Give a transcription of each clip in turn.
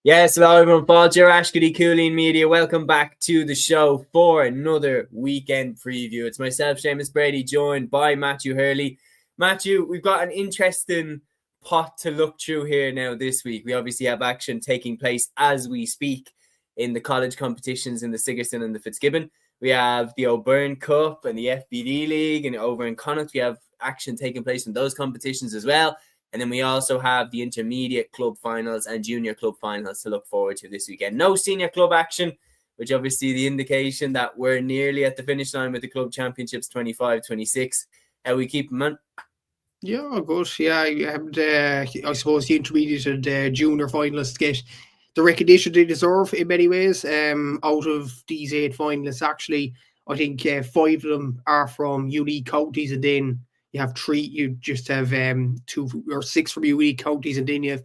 Yes, hello everyone. Paul Ashkady, Cúilín Media. Welcome back to the show for another weekend preview. It's myself, Seamus Brady, joined by Matthew Hurley. Matthew, we've got an interesting pot to look through here now this week. We obviously have action taking place as we speak in the college competitions in the Sigerson and the Fitzgibbon. We have the O'Byrne Cup and the FBD League, and over in Connacht we have action taking place in those competitions as well. And then we also have the intermediate club finals and junior club finals to look forward to this weekend. No senior club action, which obviously the indication that we're nearly at the finish line with the club championships 25-26. How we keep them on? Yeah, good. Yeah, I suppose the intermediate and junior finalists get the recognition they deserve in many ways. Out of these 8 finalists, actually, I think 5 of them are from unique counties, and then you have 3. You just have 2 or 6 from unique counties, and then you have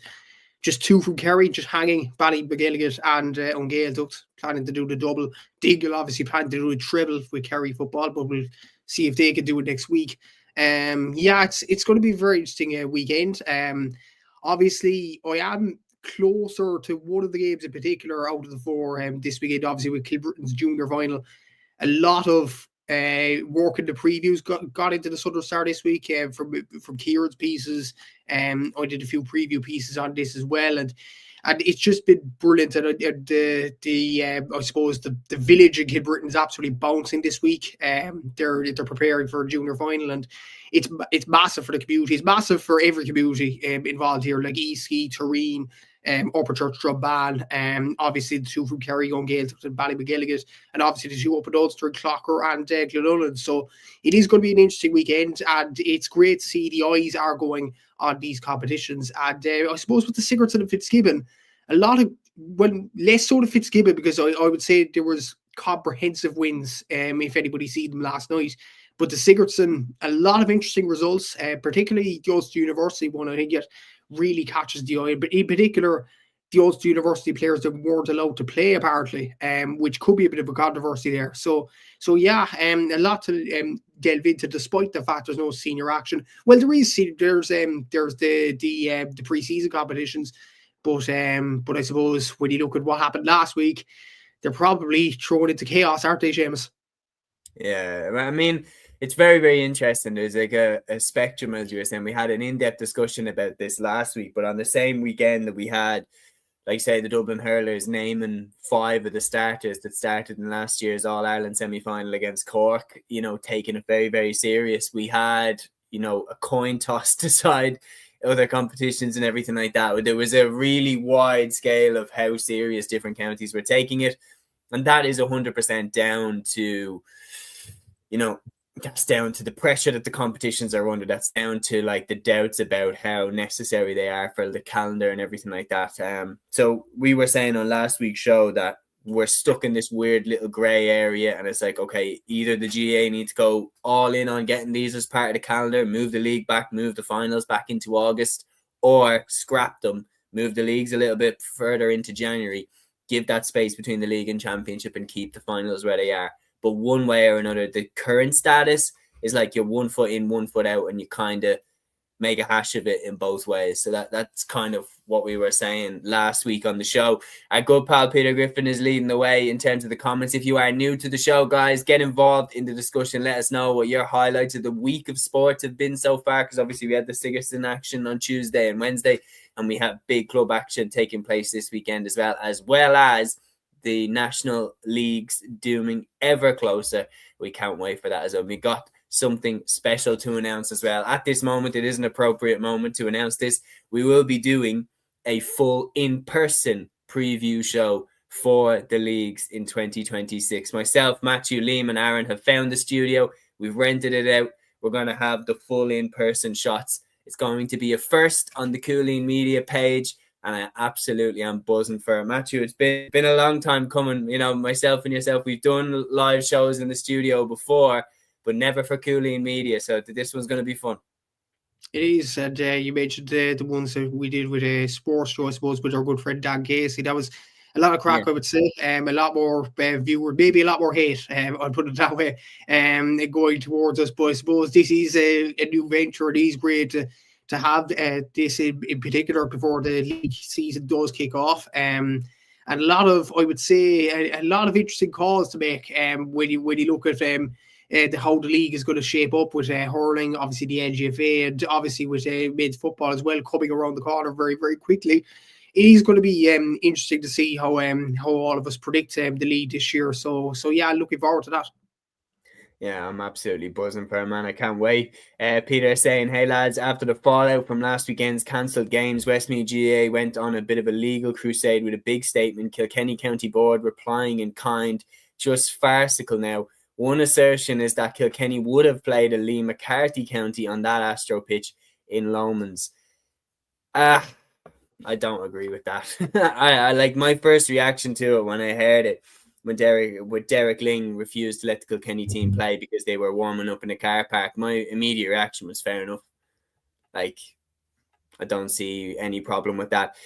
just 2 from Kerry, just hanging. Ballymagilligan and Ungale planning to do the double. Dingle obviously planning to do a treble with Kerry football, but we'll see if they can do it next week. It's going to be a very interesting weekend. Obviously, I am closer to one of the games in particular out of the 4 this weekend. Obviously, with Kilbritton's junior final, a lot of work in the previews got into the Southern Star this week from Kieran's pieces. I did a few preview pieces on this as well, and it's just been brilliant. And I suppose the village in Kilbritton is absolutely bouncing this week. They're preparing for a junior final, and it's massive for the community. It's massive for every community involved here, like Eastleigh, Tureen, Upper Church, Drumban, obviously the 2 from Kerry, Ungale and Ballymagilligan, and obviously the 2 up in Ulster, Clocker and Glenullen. So it is going to be an interesting weekend, and it's great to see the eyes are going on these competitions. And I suppose with the Sigerson and Fitzgibbon, less so the Fitzgibbon, because I would say there was comprehensive wins, if anybody seen them last night. But the Sigerson, a lot of interesting results, particularly the Ulster University one, I think it really catches the eye. But in particular, the Ulster University players that weren't allowed to play, apparently, which could be a bit of a controversy there. So yeah, a lot to delve into, despite the fact there's no senior action. Well, there's the pre-season competitions, but I suppose when you look at what happened last week, they're probably thrown into chaos, aren't they, Seamus? Yeah, I mean, it's very, very interesting. There's like a spectrum, as you were saying. We had an in-depth discussion about this last week, but on the same weekend that we had, like say, the Dublin Hurlers naming 5 of the starters that started in last year's All-Ireland semi-final against Cork, taking it very, very serious. We had, a coin toss decide other competitions and everything like that. There was a really wide scale of how serious different counties were taking it. And that is 100% down to, that's down to the pressure that the competitions are under. That's down to like the doubts about how necessary they are for the calendar and everything like that. So we were saying on last week's show that we're stuck in this weird little gray area, and it's like, okay, either the GAA needs to go all in on getting these as part of the calendar, move the league back, move the finals back into August, or scrap them, move the leagues a little bit further into January, give that space between the league and championship and keep the finals where they are. But one way or another, the current status is like you're 1 foot in, 1 foot out, and you kind of make a hash of it in both ways. So that's kind of what we were saying last week on the show. Our good pal Peter Griffin is leading the way in terms of the comments. If you are new to the show, guys, get involved in the discussion. Let us know what your highlights of the week of sports have been so far, because obviously we had the Sigerson action on Tuesday and Wednesday, and we have big club action taking place this weekend as well as the national leagues dooming ever closer. We can't wait for that as well. We got something special to announce as well. At this moment, it is an appropriate moment to announce this. We will be doing a full in-person preview show for the leagues in 2026. Myself, Matthew, Liam and Aaron have found the studio. We've rented it out. We're going to have the full in-person shots. It's going to be a first on the Cúilín Media page, and I absolutely am buzzing for it. Matthew, it's been a long time coming. Myself and yourself, we've done live shows in the studio before, but never for Cúilín Media. So this one's going to be fun. It is. And you mentioned the ones that we did with a sports show, I suppose, with our good friend Dan Casey. That was a lot of crack, I would say. A lot more viewer, maybe a lot more hate, I'll put it that way, going towards us. But I suppose this is a new venture. It is great to to have this in particular before the league season does kick off. And a lot of, I would say, a lot of interesting calls to make when you look at how the league is going to shape up with hurling, obviously the NGFA, and obviously with men's football as well coming around the corner very, very quickly. It is going to be interesting to see how all of us predict the league this year. So yeah, looking forward to that. Yeah, I'm absolutely buzzing for it, man. I can't wait. Peter saying, hey lads, after the fallout from last weekend's cancelled games, Westmeath GAA went on a bit of a legal crusade with a big statement. Kilkenny County Board replying in kind, just farcical now. One assertion is that Kilkenny would have played a Lee McCarthy County on that Astro pitch in Lomans. I don't agree with that. I like my first reaction to it when I heard it when Derek Ling refused to let the Kilkenny team play because they were warming up in a car park. My immediate reaction was fair enough. Like, I don't see any problem with that.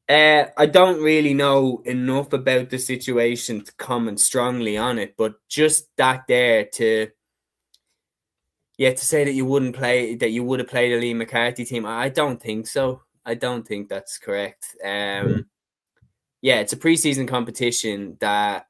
I don't really know enough about the situation to comment strongly on it, but just that there to say that you would have played a Lee McCarthy team, I don't think so. I don't think that's correct. It's a pre-season competition that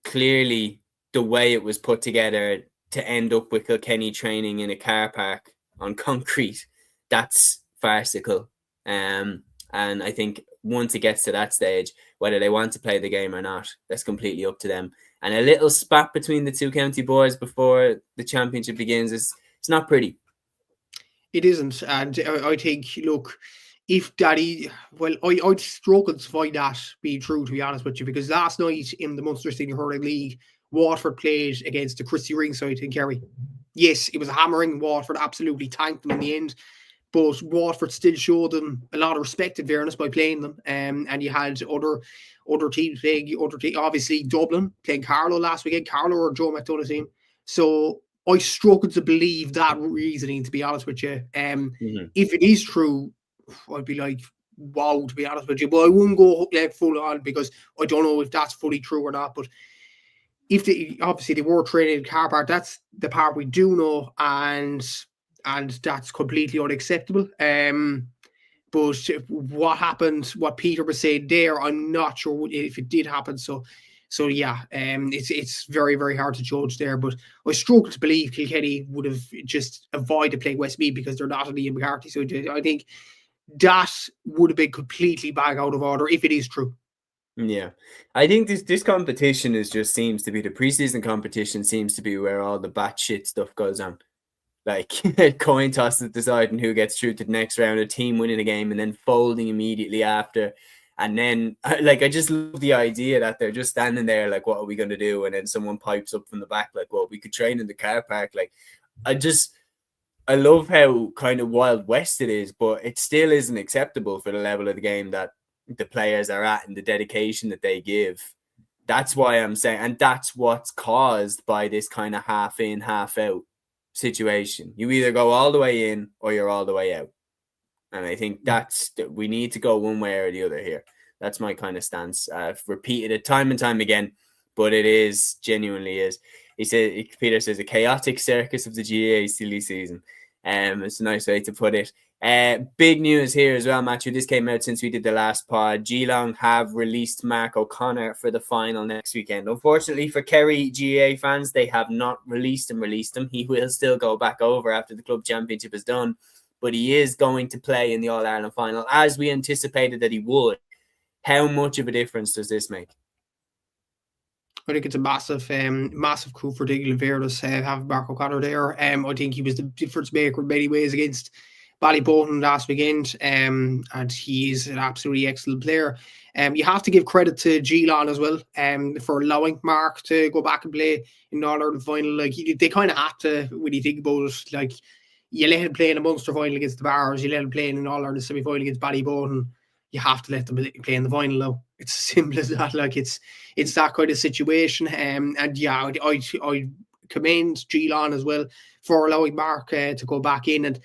clearly the way it was put together to end up with Kilkenny training in a car park on concrete, that's farcical. And I think once it gets to that stage, whether they want to play the game or not, that's completely up to them. And a little spat between the two county boards before the championship begins it's not pretty. It isn't. And I think, look, if Daddy, well, I'd struggle to find that being true, to be honest with you, because last night in the Munster Senior Hurling League, Waterford played against the Christie Ringside in Kerry. Yes, it was a hammering. Waterford absolutely tanked them in the end, but Waterford still showed them a lot of respect and fairness by playing them. And you had other teams playing, obviously Dublin playing Carlow last weekend, Carlow or Joe McDonough's team. So I struggle to believe that reasoning, to be honest with you. If it is true, I'd be like, wow, to be honest with you. But I wouldn't go full on because I don't know if that's fully true or not. But if obviously they were training in car park, that's the part we do know, and that's completely unacceptable. But what happened, what Peter was saying there, I'm not sure if it did happen. So yeah, it's very, very hard to judge there. But I struggle to believe Kilkenny would have just avoided playing Westmeath because they're not in Ian McCarthy. So I think that would have been completely back out of order if it is true. Yeah, I think this competition seems to be the preseason competition seems to be where all the batshit stuff goes on. Like coin tosses deciding who gets through to the next round, a team winning a game and then folding immediately after. And then I just love the idea that they're just standing there like, what are we going to do? And then someone pipes up from the back like, well, we could train in the car park. Like, I love how kind of Wild West it is, but it still isn't acceptable for the level of the game that the players are at and the dedication that they give. That's why I'm saying, and that's what's caused by this kind of half in, half out situation. You either go all the way in or you're all the way out. And I think we need to go one way or the other here. That's my kind of stance. I've repeated it time and time again, but it is genuinely is. Peter says a chaotic circus of the GAA silly season. It's a nice way to put it. Big news here as well, Matthew. This came out since we did the last pod. Geelong have released Mark O'Connor for the final next weekend. Unfortunately for Kerry GAA fans, they have not released him. He will still go back over after the club championship is done, but he is going to play in the All-Ireland final as we anticipated that he would. How much of a difference does this make? I think it's a massive coup for Digley Veeris having Mark O'Connor there. I think he was the difference maker in many ways against Ballyboden last weekend, and he is an absolutely excellent player. You have to give credit to Geelong as well for allowing Mark to go back and play in the All-Ireland final. Like, they kind of had to, when you think about it. Like, you let him play in a Munster final against the Bars, you let him play in an All-Ireland semi-final against Ballyboden, you have to let them play in the final now. It's as simple as that. Like, it's that kind of situation. And yeah, I commend Geelong as well for allowing Mark to go back in. And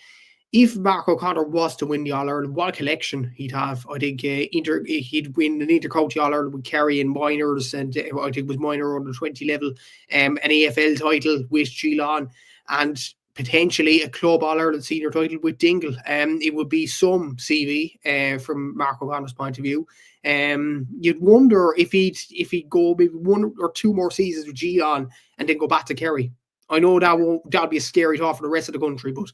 if Mark O'Connor was to win the All-Ireland, what a collection he'd have. I think he'd win an inter-county All-Ireland with Kerry and minors, and I think it was minor under 20 level, an AFL title with Geelong, and potentially a Club All-Ireland senior title with Dingle. It would be some CV from Mark O'Connor's point of view. You'd wonder if he'd go maybe 1 or 2 more seasons with Geelong and then go back to Kerry. I know that'll be a scary thought for the rest of the country, but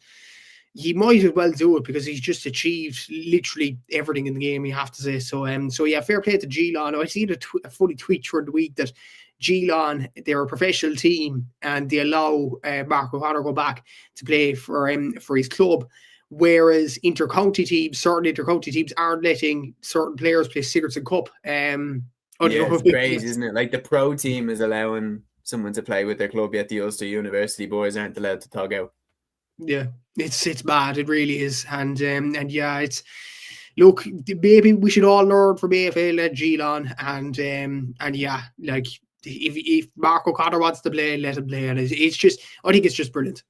he might as well do it because he's just achieved literally everything in the game, you have to say. So yeah, fair play to Geelong. I see a funny tweet through the week that Geelong, they're a professional team and they allow Mark O'Connor go back to play for his club, whereas certain intercounty teams aren't letting certain players play Sigerson Cup. It's crazy, isn't it? Like the pro team is allowing someone to play with their club, yet the Ulster University boys aren't allowed to tug out. Yeah, it's bad. It really is, and yeah, it's look. Maybe we should all learn from AFL and Geelong, and yeah, like if Mark O'Connor wants to play, let him play, and it's just, I think it's just brilliant.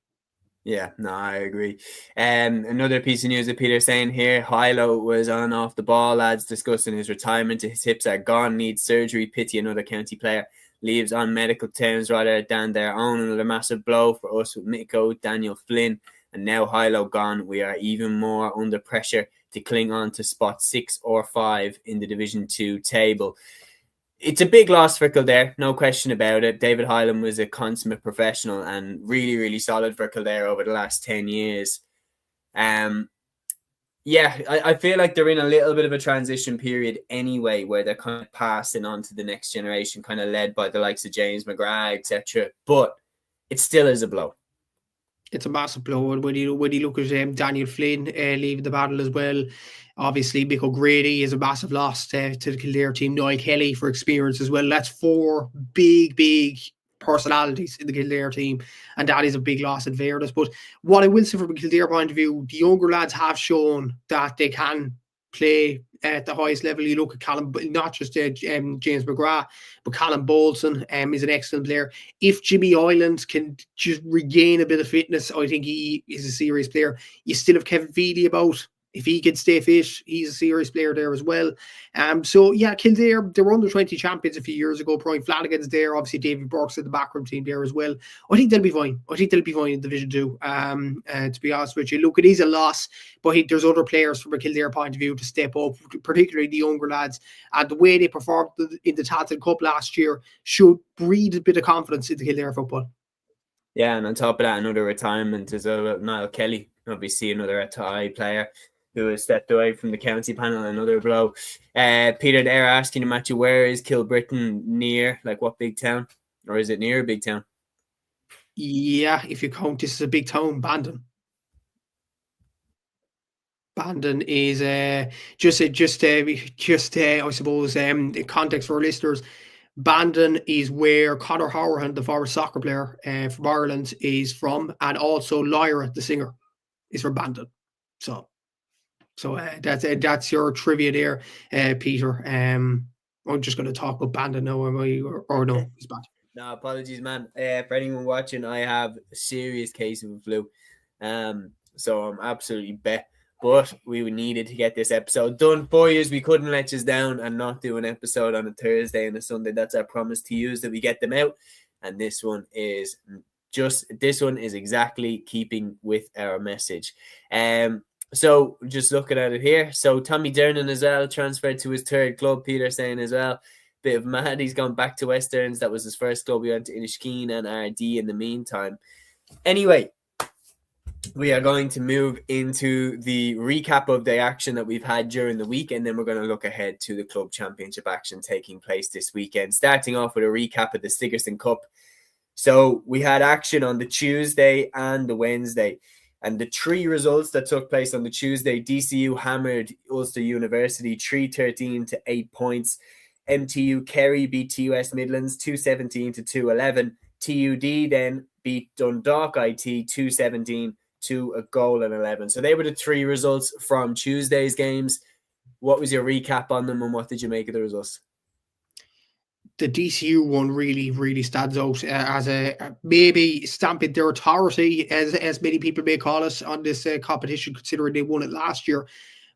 Yeah, no, I agree. Another piece of news that Peter's saying here: Hilo was on off the ball, lads, discussing his retirement. His hips are gone, needs surgery. Pity another county player leaves on medical terms rather than their own. Another massive blow for us with Miko, Daniel Flynn, and now Hilo gone. We are even more under pressure to cling on to spot 6 or 5 in the Division 2 table. It's a big loss for Kildare, no question about it. David Hyland was a consummate professional and really, really solid for Kildare over the last 10 years. Yeah, I feel like they're in a little bit of a transition period anyway, where they're kind of passing on to the next generation, kind of led by the likes of James McGrath, etc. But it still is a blow. It's a massive blow. And when you look at Daniel Flynn leaving the battle as well, obviously Mick O'Grady is a massive loss to the Kildare team. Noel Kelly for experience as well. That's 4 big personalities in the Kildare team, and that is a big loss in fairness. But what I will say from a Kildare point of view, the younger lads have shown that they can play at the highest level. You look at Callum, not just James McGrath, but Callum Bolton is an excellent player. If Jimmy Ireland can just regain a bit of fitness, I think he is a serious player. You still have Kevin Feely about. If he can stay fit, he's a serious player there as well. So yeah, Kildare, they were under 20 champions a few years ago. Brian Flanagan's there. Obviously, David Burke's in the backroom team there as well. I think they'll be fine. I think they'll be fine in Division 2. To be honest with you, look, it is a loss, but there's other players from a Kildare point of view to step up, particularly the younger lads. And the way they performed in the Tailteann Cup last year should breed a bit of confidence into Kildare football. Yeah, and on top of that, another retirement is Niall Kelly, obviously another Attai player who has stepped away from the county panel, another blow. Peter, they're asking you, Matthew, where is Kilbrittain near? Like what big town? Or is it near a big town? Yeah, if you count, this is a big town, Bandon. Bandon is just I suppose in context for our listeners, Bandon is where Conor Howerhan, the former soccer player from Ireland, is from, and also Lyra, the singer, is from Bandon. So that's your trivia there, Peter. I'm just going to talk about Bandon now, am I? Or no, it's bad. No, apologies, man. For anyone watching, I have a serious case of a flu. So I'm absolutely bet. But we needed to get this episode done for you. We couldn't let you down and not do an episode on a Thursday and a Sunday. That's our promise to you, that we get them out. And this one is exactly keeping with our message. So just looking at it here. So Tommy Dernan as well transferred to his third club. Peter saying as well, bit of mad. He's gone back to Westerns. That was his first club. He went to Inniskeen and RD in the meantime. Anyway, we are going to move into the recap of the action that we've had during the week, and then we're going to look ahead to the club championship action taking place this weekend. Starting off with a recap of the Sigerson Cup. So we had action on the Tuesday and the Wednesday. And the 3 results that took place on the Tuesday, DCU hammered Ulster University 3-13 to 8 points. MTU Kerry beat TUS Midlands 217 to 211. TUD then beat Dundalk IT 217 to 1-11. So they were the 3 results from Tuesday's games. What was your recap on them, and what did you make of the results? The DCU one really stands out as a maybe stamping their authority, as many people may call us, on this competition, considering they won it last year.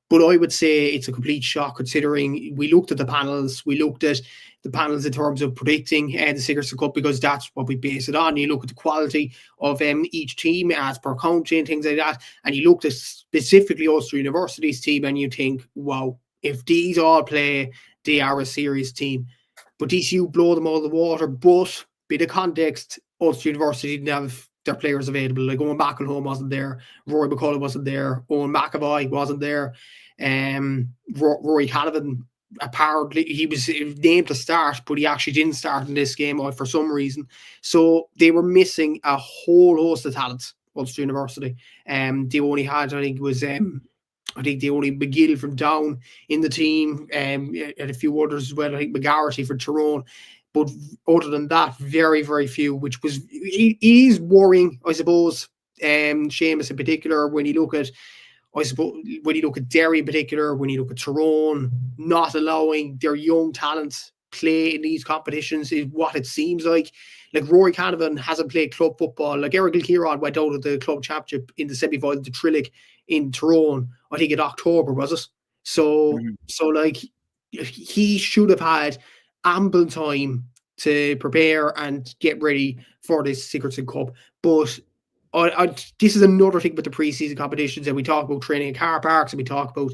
But I would say it's a complete shock considering we looked at the panels. We looked at the panels in terms of predicting the Sigerson Cup because that's what we base it on. You look at the quality of each team as per county and things like that. And you looked at specifically Ulster University's team and you think, wow, if these all play, they are a serious team. But DCU blow them all the water. But bit of context, Ulster University didn't have their players available. Like Owen McElhone wasn't there, Rory McCullough wasn't there, Owen McAvoy wasn't there, Rory Canavan apparently he was named to start, but he actually didn't start in this game for some reason. So they were missing a whole host of talents. Ulster University. They only had, I think the only McGill from Down in the team, and a few others as well. I think McGarity for Tyrone. But other than that, very, very few, which was, it is worrying, I suppose, Seamus in particular, when you look at, I suppose, when you look at Derry in particular, when you look at Tyrone, not allowing their young talents play in these competitions is what it seems like. Like Rory Canavan hasn't played club football. Like Eric Kilkieran went out of the club championship in the semi-final to Trillick in Tyrone, I think in October, was it? So like he should have had ample time to prepare and get ready for this Sigerson Cup. But this is another thing with the pre-season competitions, and we talk about training in car parks and we talk about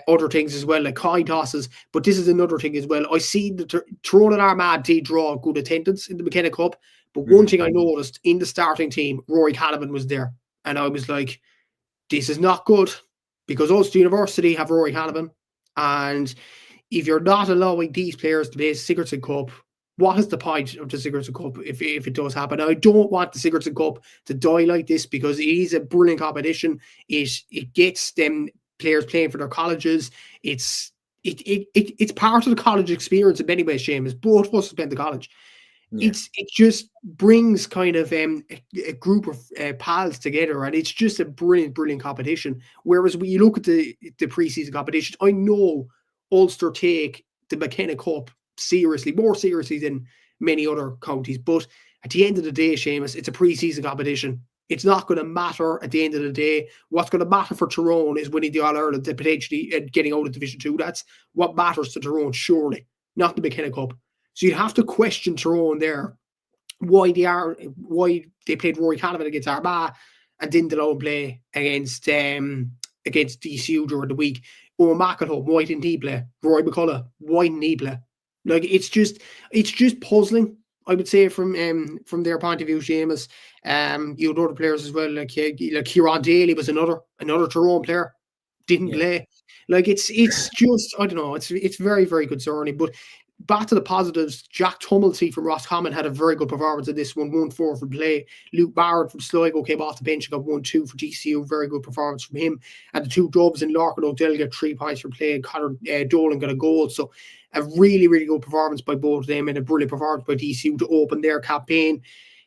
other things as well, like coin tosses. But this is another thing as well. I see the Tyrone and Armagh did draw good attendance in the McKenna Cup, but one thing I noticed in the starting team, Rory Canavan was there, and I was like, this is not good, because Ulster University have Rory Canavan, and if you're not allowing these players to play Sigerson Cup, what is the point of the Sigerson Cup if it does happen? Now, I don't want the Sigerson Cup to die like this, because it is a brilliant competition. It gets them players playing for their colleges. It's part of the college experience in many ways, Seamus. Both of us have been to college. Yeah. It just brings kind of a group of pals together, and it's just a brilliant competition. Whereas when you look at the pre-season competition, I know Ulster take the McKenna Cup seriously, more seriously than many other counties. But at the end of the day, Seamus, it's a pre-season competition. It's not going to matter at the end of the day. What's going to matter for Tyrone is winning the All-Ireland, potentially getting out of Division 2. That's what matters to Tyrone, surely, not the McKenna Cup. So you'd have to question Tyrone there, why they played Rory Canavan against Armagh and didn't allow him play against DCU during the week. Owen McElhone, why didn't he play? Rory McCullough, why didn't he play? Like it's just puzzling, I would say, from their point of view, Seamus. You had other players as well, like Kieran Daly was another Tyrone player, didn't play. Like it's just, I don't know, it's very, very concerning. But back to the positives, Jack Tumulty from Roscommon had a very good performance in this one, 1-4 for play. Luke Barrett from Sligo came off the bench and got 1-2 for DCU, very good performance from him. And the two Dubs in Larkin O'Dell got 3 points for play, and Conor Dolan got a goal. So a really, really good performance by both of them, and a brilliant performance by DCU to open their campaign.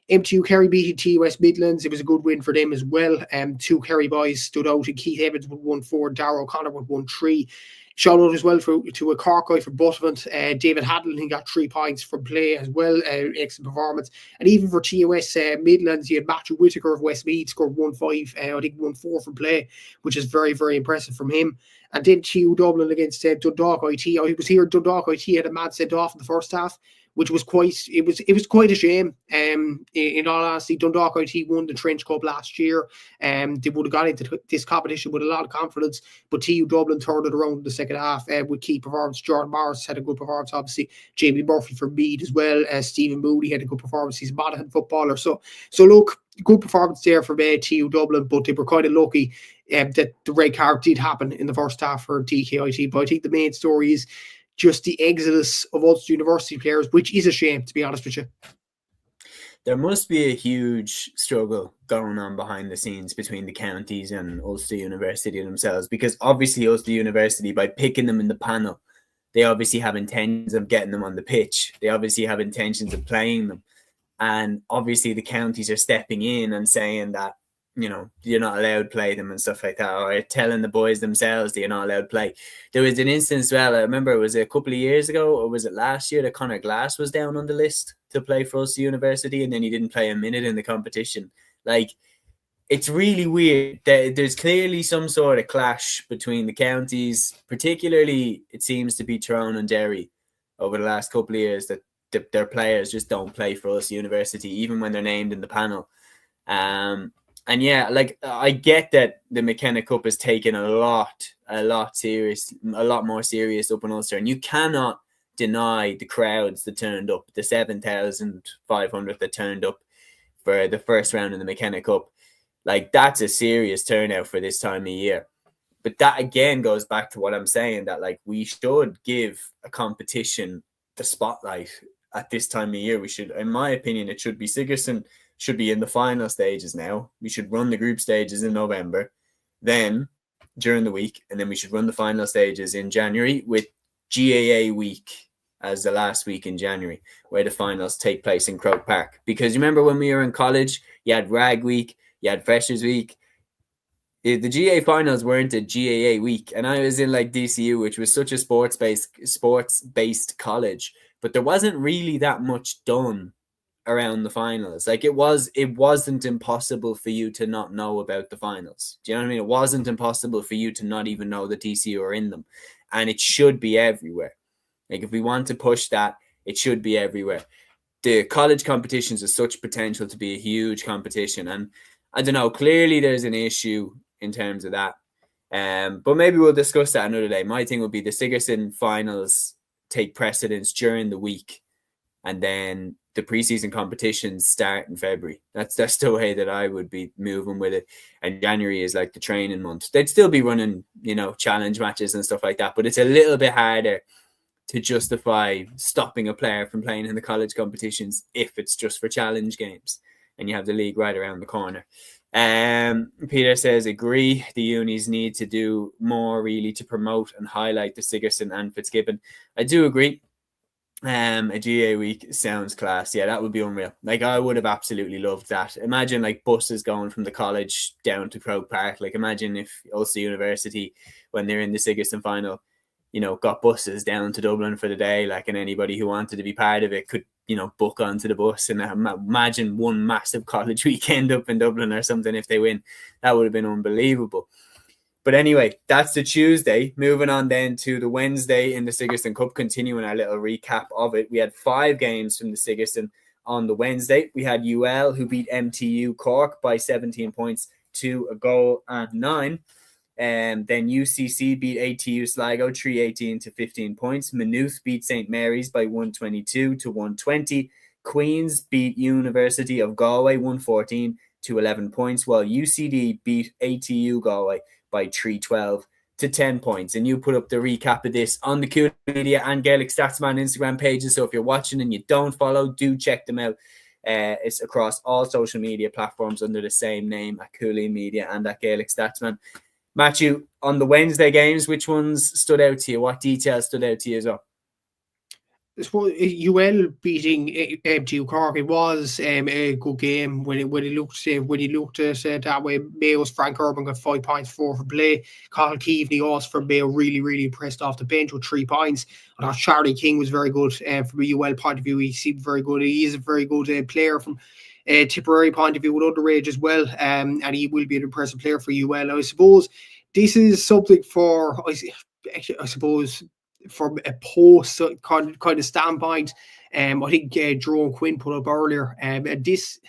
MTU Kerry beat T West Midlands. It was a good win for them as well. Two Kerry boys stood out, and Keith Evans with 1-4, Darragh O'Connor with 1-3. Shout out as well to a Cork guy for Buttevant, David Hadlin, he got 3 points from play as well, excellent performance. And even for TOS Midlands, you had Matthew Whitaker of Westmeath scored 1-5, I think 1-4 from play, which is very, very impressive from him. And then TU Dublin against Dundalk IT. I was here, Dundalk IT had a man sent off in the first half, which was quite a shame. In all honesty, Dundalk IT won the Trench Cup last year. They would have got into this competition with a lot of confidence, but TU Dublin turned it around in the second half with key performance. Jordan Morris had a good performance, obviously. Jamie Murphy from Meath as well. Stephen Moody had a good performance. He's a Monaghan footballer. So look, good performance there from TU Dublin, but they were kind of lucky that the red card did happen in the first half for DKIT. But I think the main story is just the exodus of Ulster University players, which is a shame, to be honest with you. There must be a huge struggle going on behind the scenes between the counties and Ulster University themselves, because obviously Ulster University, by picking them in the panel, they obviously have intentions of getting them on the pitch. They obviously have intentions of playing them. And obviously the counties are stepping in and saying that, you know, you're not allowed to play them and stuff like that, or telling the boys themselves that you're not allowed to play. There was an instance, well, I remember it was a couple of years ago, or was it last year, that Conor Glass was down on the list to play for Ulster University, and then he didn't play a minute in the competition. Like, it's really weird. There's clearly some sort of clash between the counties, particularly it seems to be Tyrone and Derry over the last couple of years, that their players just don't play for us University, even when they're named in the panel. And yeah, like I get that the McKenna Cup has taken a lot more serious up in Ulster, and you cannot deny the crowds that turned up, the 7,500 that turned up for the first round in the McKenna Cup. Like, that's a serious turnout for this time of year. But that again goes back to what I'm saying, that like we should give a competition the spotlight at this time of year. We should, in my opinion, it should be Sigerson should be in the final stages now. We should run the group stages in November, then during the week, and then we should run the final stages in January, with GAA week as the last week in January, where the finals take place in Croke Park. Because you remember when we were in college, you had Rag Week, you had Freshers Week. The GAA finals weren't a GAA week, and I was in like DCU, which was such a sports-based college, but there wasn't really that much done around the finals. Like it wasn't impossible for you to not know about the finals. Do you know what I mean? It wasn't impossible for you to not even know the TCU are in them, and it should be everywhere. Like if we want to push that, it should be everywhere. The college competitions has such potential to be a huge competition, and I don't know, clearly there's an issue in terms of that. But maybe we'll discuss that another day. My thing would be the Sigerson finals take precedence during the week, and then the preseason competitions start in February. That's the way that I would be moving with it. And January is like the training month. They'd still be running, challenge matches and stuff like that, but it's a little bit harder to justify stopping a player from playing in the college competitions if it's just for challenge games and you have the league right around the corner. Peter says, agree, the unis need to do more really to promote and highlight the Sigerson and Fitzgibbon. I do agree. A GA week sounds class. Yeah, that would be unreal. Like I would have absolutely loved that. Imagine like buses going from the college down to Croke Park. Like imagine if Ulster University, when they're in the Sigerson final, got buses down to Dublin for the day, like, and anybody who wanted to be part of it could, book onto the bus, and imagine one massive college weekend up in Dublin or something if they win. That would have been unbelievable. But anyway, that's the Tuesday. Moving on then to the Wednesday in the Sigerson Cup, continuing our little recap of it. We had 5 games from the Sigerson on the Wednesday. We had UL, who beat MTU Cork by 17 points to a goal and 9. And then UCC beat ATU Sligo 318 to 15 points. Maynooth beat St. Mary's by 122 to 120. Queen's beat University of Galway 114 to 11 points, while UCD beat ATU Galway by 312 to 10 points. And you put up the recap of this on the Cúilín Media and Gaelic Statsman Instagram pages. So if you're watching and you don't follow, do check them out. It's across all social media platforms under the same name, at Cúilín Media and at Gaelic Statsman. Matthew, on the Wednesday games, which ones stood out to you? What details stood out to you as well? UL beating MTU Cork, it was a good game when you looked at it that way. Mayo's Frank Urban got 5 points, 4 for play. Cathal Keaveney also from Mayo really, really impressed off the bench with 3 points. I thought Charlie King was very good from a UL point of view. He seemed very good. He is a very good player from a Tipperary point of view with underage as well, and he will be an impressive player for UL. I suppose this is something for, I suppose, from a post kind of standpoint. I think Jerome Quinn put up earlier. And this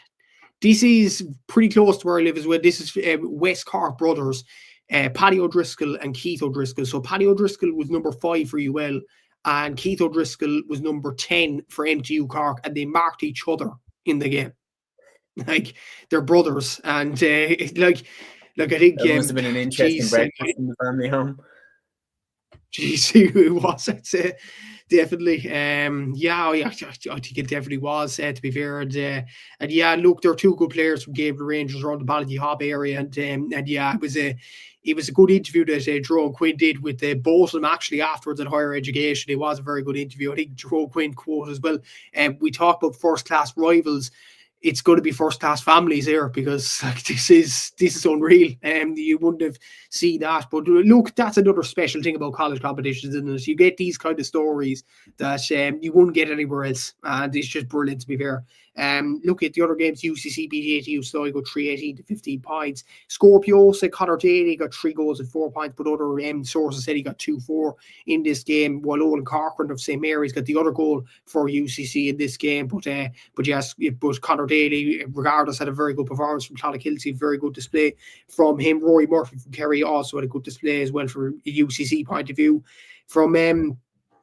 is pretty close to where I live as well. This is West Cork brothers, Paddy O'Driscoll and Keith O'Driscoll. So Paddy O'Driscoll was number 5 for UL, and Keith O'Driscoll was number 10 for MTU Cork, and they marked each other in the game. Like, they're brothers, and I think It must have been an interesting breakfast in the family home. Geez, it was. I'd say definitely. I think it definitely was. To be fair, and yeah, look, there are 2 good players from Gabriel Rangers around the Ballyhob area, and yeah, it was a good interview that Jerome Quinn did with both of them actually afterwards at Higher Education. It was a very good interview. I think Jerome Quinn quoted as well. We talk about first class rivals. It's going to be first class families here, because like, this is unreal. You wouldn't have seen that. But look, that's another special thing about college competitions, isn't it? You get these kind of stories that you wouldn't get anywhere else, and it's just brilliant, to be fair. Look at the other games. UCC beat ATU Sligo 318 to 15 points. Scorpio said Conor Daly got 3 goals and 4 points, but other sources said he got 2-4 in this game, while Owen Corcoran of St. Mary's got the other goal for UCC in this game. But Conor Daly, regardless, had a very good performance from Clonakilty, very good display from him. Rory Murphy from Kerry also had a good display as well from a UCC point of view. From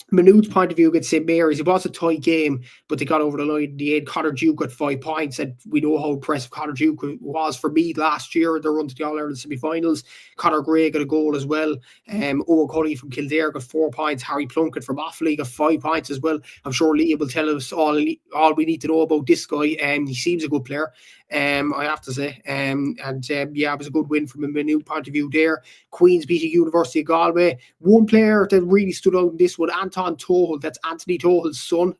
Maynooth's point of view against St. Mary's, it was a tight game, but they got over the line in the end. Connor Duke got 5 points, and we know how impressive Connor Duke was for me last year, the run to the All-Ireland semi-finals. Conor Gray got a goal as well. Owen Cully from Kildare got 4 points. Harry Plunkett from Offaly got 5 points as well. I'm sure Liam will tell us all we need to know about this guy. He seems a good player, I have to say. It was a good win from a Maynooth point of view there. Queen's beating University of Galway. One player that really stood out in this one, Anton Tohel, that's Anthony Tohel's son.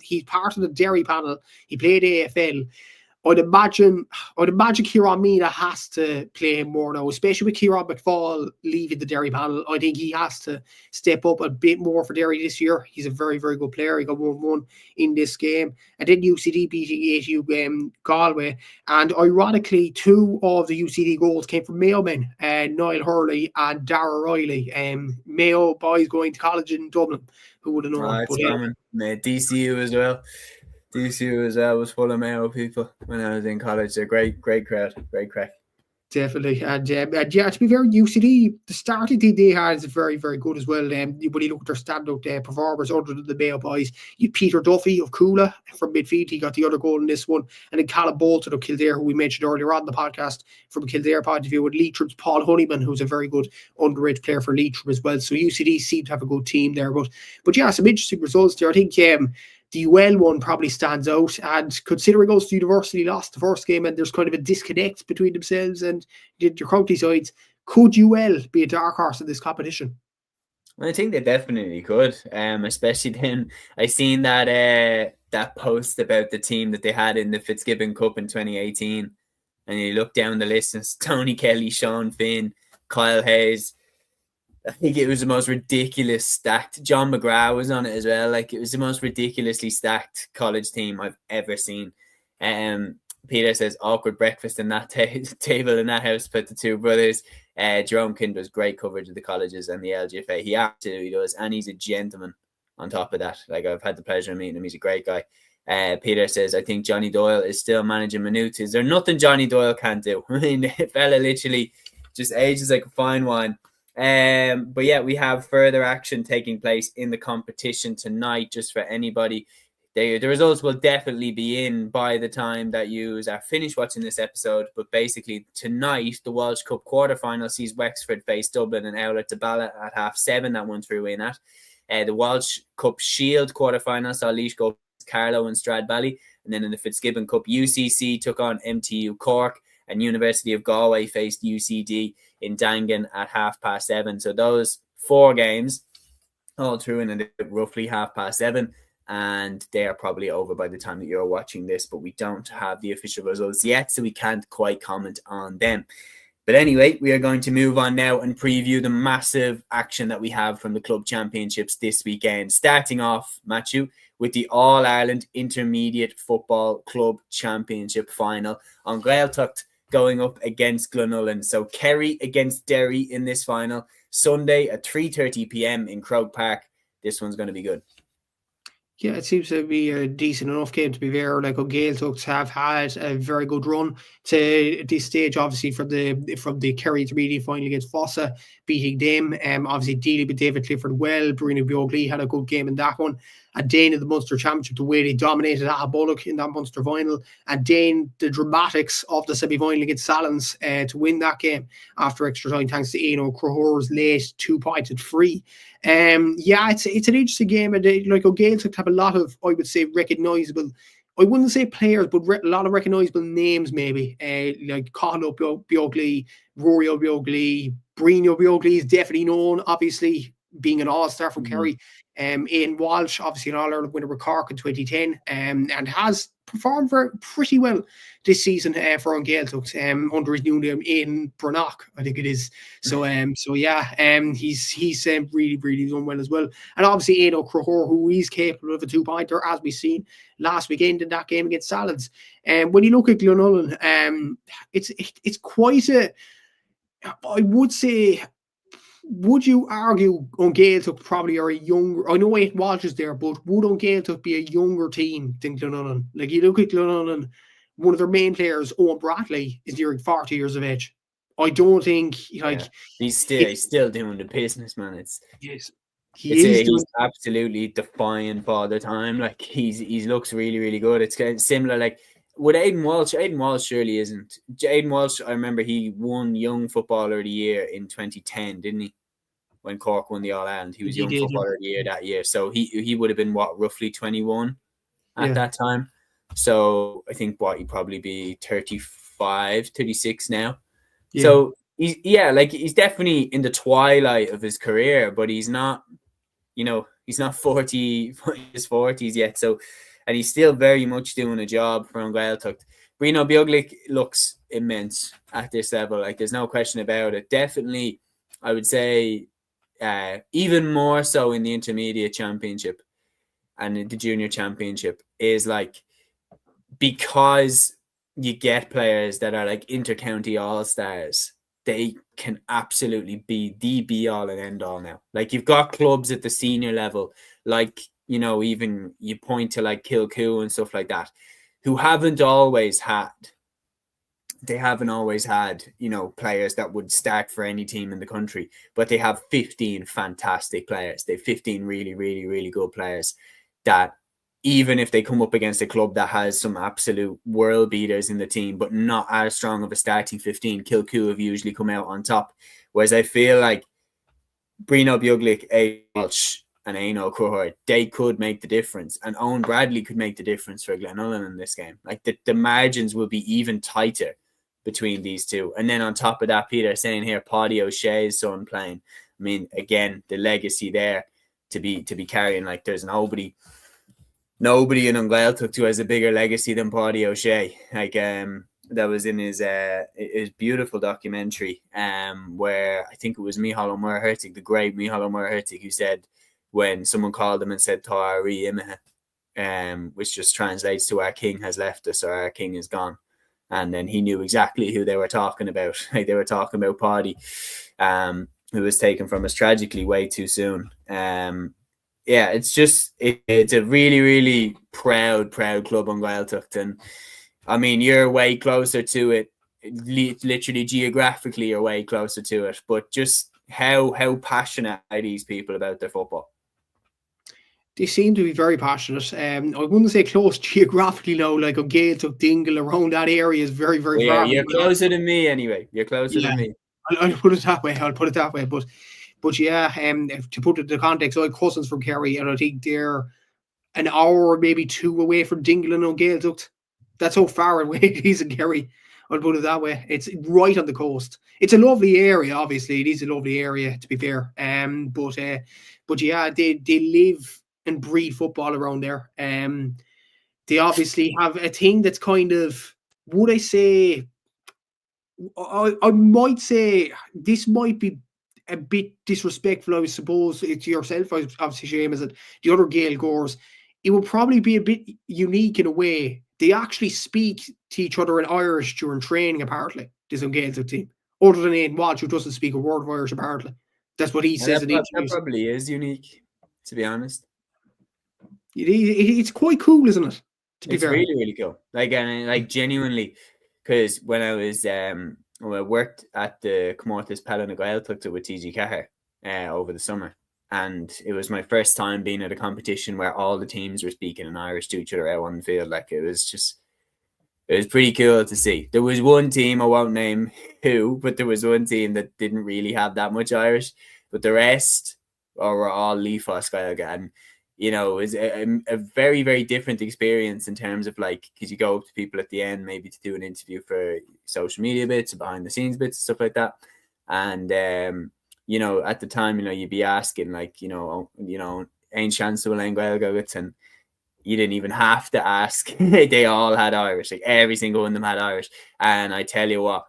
He's part of the Derry panel. He played AFL. I'd imagine Kieran Mina has to play him more now, especially with Kieran McFall leaving the Derry panel. I think he has to step up a bit more for Derry this year. He's a very, very good player. He got 1-1 in this game. And then UCD beating ATU Galway. And ironically, 2 of the UCD goals came from Mayo men, Niall Hurley and Dara Riley. Mayo boys going to college in Dublin. Who would have known? It's common. DCU as well. DCU as well was full of Mayo people when I was in college. They're great crowd, great crack. Definitely. And to be fair, UCD, the starting team they had is very, very good as well. When you look at their standout performers other than the Mayo boys, you Peter Duffy of Cúilín from midfield, he got the other goal in this one. And then Callum Bolton of Kildare, who we mentioned earlier on the podcast, from a Kildare point of view, and Leitrim's Paul Honeyman, who's a very good underage player for Leitrim as well. So UCD seem to have a good team there. But some interesting results there. I think the UL one probably stands out, and considering Ulster University lost the first game and there's kind of a disconnect between themselves and your county sides, could UL be a dark horse in this competition? I think they definitely could, especially then I seen that post about the team that they had in the Fitzgibbon Cup in 2018, and you look down the list and it's Tony Kelly, Sean Finn, Kyle Hayes. I think it was the most ridiculous stacked. John McGrath was on it as well. Like, it was the most ridiculously stacked college team I've ever seen. Peter says awkward breakfast in that table in that house. But the 2 brothers, Jerome Kind does great coverage of the colleges and the LGFA. He absolutely does, and he's a gentleman. On top of that, like, I've had the pleasure of meeting him. He's a great guy. Peter says, I think Johnny Doyle is still managing Maynooth. Is there nothing Johnny Doyle can't do? I mean, the fella literally just ages like a fine wine. But yeah, we have further action taking place in the competition tonight. Just for anybody, the results will definitely be in by the time that you are finished watching this episode. But basically tonight, the Walsh Cup quarterfinal sees Wexford face Dublin and Owlet to Ballot at 7:30. That one through in at the Walsh Cup Shield quarterfinal saw Laois go Carlow and Stradbally, and then in the Fitzgibbon Cup, UCC took on MTU Cork, and University of Galway faced UCD in Dangan at 7:30. So those 4 games all through in at roughly 7:30, and they are probably over by the time that you're watching this, but we don't have the official results yet, so we can't quite comment on them. But anyway, we are going to move on now and preview the massive action that we have from the club championships this weekend. Starting off, Matthew, with the All-Ireland Intermediate Football Club Championship final on Gaeltacht, going up against Glenullen. So Kerry against Derry in this final, Sunday at 3:30 p.m. in Croke Park. This one's going to be good. Yeah, it seems to be a decent enough game to be fair. Like, Gaeltachts have had a very good run to this stage, obviously from the Kerry Intermediate final against Fossa, beating them. Obviously dealing with David Clifford well. Bruno Biogley had a good game in that one. And then in the Munster Championship, the way they dominated Bullock in that Munster final, and then the dramatics of the semi-final against Salins to win that game after extra time, thanks to Eno Crahor's late 2-pointed free. It's an interesting game, and Gaeltacht have a lot of, I would say, recognisable, I wouldn't say players, but a lot of recognisable names maybe, like Colin Biogley, Rory Biogley, Bruno Biogley is definitely known, obviously, being an all-star from Kerry. Ian Walsh, obviously an All-Ireland winner with Cork in 2010, and has performed pretty well this season for an Gaeltacht under his new name, Ian Brannock, I think it is. So he's really, really done well as well. And obviously Ian O'Crohor, who is capable of a two-pointer, as we've seen last weekend in that game against Salads. When you look at Glenullen, it's quite a, I would say, would you argue Gaeltacht probably are a younger, I know Ian Walsh is there, but would Gaeltacht be a younger team than Glenullen? Like, you look at Glenullen, one of their main players, Owen Bradley, is nearing 40 years of age. I don't think, he's still doing the business, man. He's absolutely defying Father Time. Like, he looks really, really good. It's kind of similar, like, with Aidan Walsh surely isn't. Aidan Walsh, I remember he won Young Footballer of the Year in 2010, didn't he? When Cork won the All-Ireland. He was Young Footballer of the Year that year. So he would have been, roughly 21 at that time. So I think, he'd probably be 35, 36 now. Yeah. So, he's definitely in the twilight of his career, but he's not, he's not 40, his 40s yet. So, and he's still very much doing a job for Gaeltacht. Brino Bioglic looks immense at this level. Like, there's no question about it. Definitely, I would say, even more so in the intermediate championship and in the junior championship, is like, because you get players that are like inter-county all-stars, they can absolutely be the be-all and end-all now. Like, you've got clubs at the senior level, like, even you point to like Kilcoo and stuff like that, who haven't always had, players that would start for any team in the country, but they have 15 fantastic players. They have 15 really, really, really good players that, even if they come up against a club that has some absolute world beaters in the team, but not as strong of a starting 15, Kilcoo have usually come out on top. Whereas I feel like Brino Bioglic, Aidan Walsh, and Ian O'Crohor, they could make the difference. And Owen Bradley could make the difference for Glenullen in this game. Like, the margins will be even tighter between these two. And then on top of that, Peter saying here, Paddy O'Shea's son playing. I mean, again, the legacy there to be carrying. Like, there's nobody in Gaeltacht who has a bigger legacy than Paddy O'Shea. Like, that was in his beautiful documentary, where I think it was Micheál O'Muir-Hertig, the great Micheál O'Muir-Hertig, who said, when someone called him and said Tá'rí Imethe, which just translates to "our king has left us" or "our king is gone," and then he knew exactly who they were talking about. Like, they were talking about Paddy, who was taken from us tragically way too soon. It's a really, really proud club on Gaeltacht, and I mean, you're way closer to it, literally geographically you're way closer to it, but just how passionate are these people about their football? They seem to be very passionate. I wouldn't say close geographically, no, like Gaeltacht, Dingle, around that area is very, very far. You're closer than me anyway. You're closer than me. I'll put it that way. But yeah, to put it into context, I have cousins from Kerry, and I think they're an hour or maybe two away from Dingle and Gaeltacht. That's how far away it is in Kerry. I'll put it that way. It's right on the coast. It's a lovely area, obviously. It is a lovely area, to be fair. But yeah, they live and breed football around there. They obviously have a thing that's kind of, would I say, I might say this might be a bit disrespectful, I suppose, to yourself, obviously, Seamus, and the other Gael goers. It will probably be a bit unique in a way. They actually speak to each other in Irish during training, apparently, this Gaeltacht team. Other than Ian Walsh, who doesn't speak a word of Irish, apparently. That's what he says in interviews. That probably is unique, to be honest. It's quite cool, isn't it? It's really, really cool. Like genuinely, because when I was when I worked at the Comórtas Pelin na Gaeltachta with TG Cahir over the summer, and it was my first time being at a competition where all the teams were speaking in Irish to each other out on the field. Like, it was pretty cool to see. There was one team, I won't name who, but there was one team that didn't really have that much Irish, but the rest were all Lífás Gaeilge, and it was a very, very different experience in terms of, like, because you go up to people at the end maybe to do an interview for social media bits, behind the scenes bits, stuff like that. And, at the time, you'd be asking, like, Ein chance will Gaelgogits, and you didn't even have to ask. They all had Irish. Like every single one of them had Irish. And I tell you what,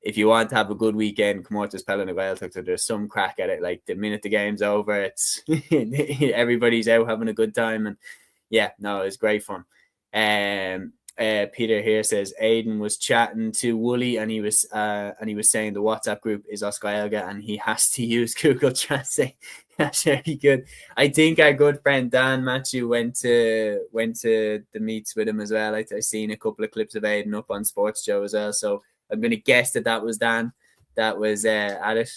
if you want to have a good weekend, come out to Spell and Gaeltacht, so there's some crack at it. Like the minute the game's over, it's everybody's out having a good time, and yeah, no, it's great fun. Peter here says Aidan was chatting to Wooly, and he was saying the WhatsApp group is Oscailga, and he has to use Google Translate. That's very good. I think our good friend Dan Matthew went to the meets with him as well. I've seen a couple of clips of Aidan up on Sports Joe as well, so I'm going to guess that was Dan that was at it.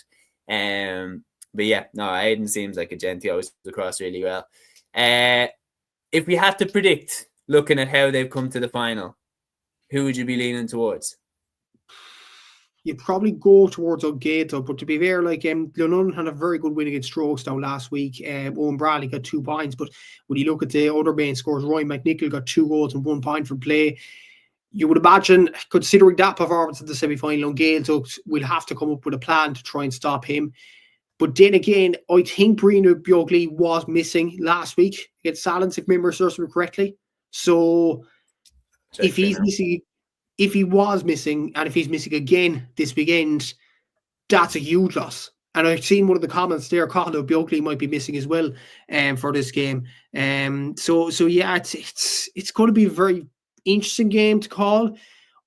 But yeah, no, Aidan seems like a gent. He always comes across really well. If we had to predict, looking at how they've come to the final, who would you be leaning towards? You'd probably go towards Gaeltacht, but to be fair, like Glenullen had a very good win against Strokestown last week. Owen Bradley got 2 points, but when you look at the other main scores, Roy McNichol got 2 goals and 1 point from play. You would imagine, considering that performance in the semi-final, Gaeltacht will have to come up with a plan to try and stop him. But then again, I think Brina Bjogli was missing last week against Salins, if memory serves me correctly. So if he was missing, and if he's missing again this weekend, that's a huge loss. And I've seen one of the comments there, Colin Bjogli might be missing as well for this game. So yeah, it's going to be a very interesting game to call.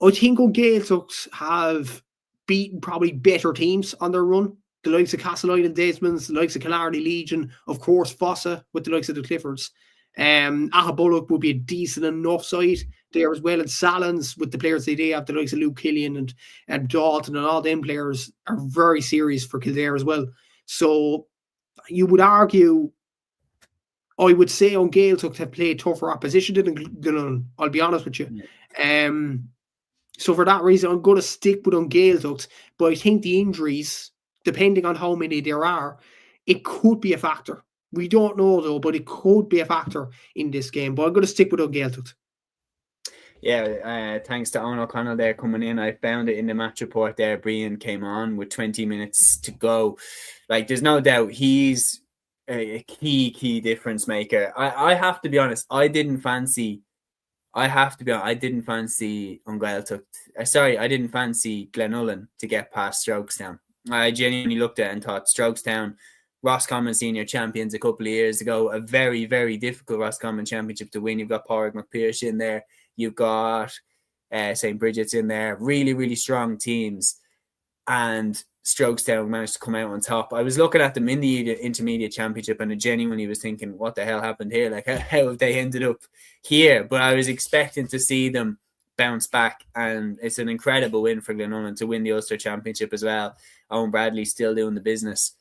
I think Gaeltacht have beaten probably better teams on their run. The likes of Castleisland Desmonds, the likes of Killarney Legion, of course, Fossa with the likes of the Cliffords. Ahabulloch would be a decent enough side there as well. And Salins with the players they have, the likes of Luke Killian and Dalton, and all them players are very serious for Kildare as well. So you would argue, I would say Gaeltacht have played tougher opposition than Glenullen, I'll be honest with you. So for that reason, I'm going to stick with Gaeltacht, but I think the injuries, depending on how many there are, it could be a factor. We don't know though, but it could be a factor in this game. But I'm going to stick with Gaeltacht. Yeah, thanks to Owen O'Connell there coming in. I found it in the match report there. Brian came on with 20 minutes to go. Like, there's no doubt he's a key difference maker. I have to be honest, I didn't fancy Gaeltacht. I didn't fancy Glenullen to get past Strokestown. I genuinely looked at it and thought Strokestown, Roscommon senior champions a couple of years ago, a very, very difficult Roscommon championship to win. You've got Porrick McPherson in there. You've got St. Bridget's in there. Really, really strong teams. And Strokestown managed to come out on top. I was looking at them in the intermediate championship, and I genuinely was thinking, what the hell happened here? Like, how have they ended up here? But I was expecting to see them bounce back, and it's an incredible win for Glenullen to win the Ulster Championship as well. Owen Bradley still doing the business.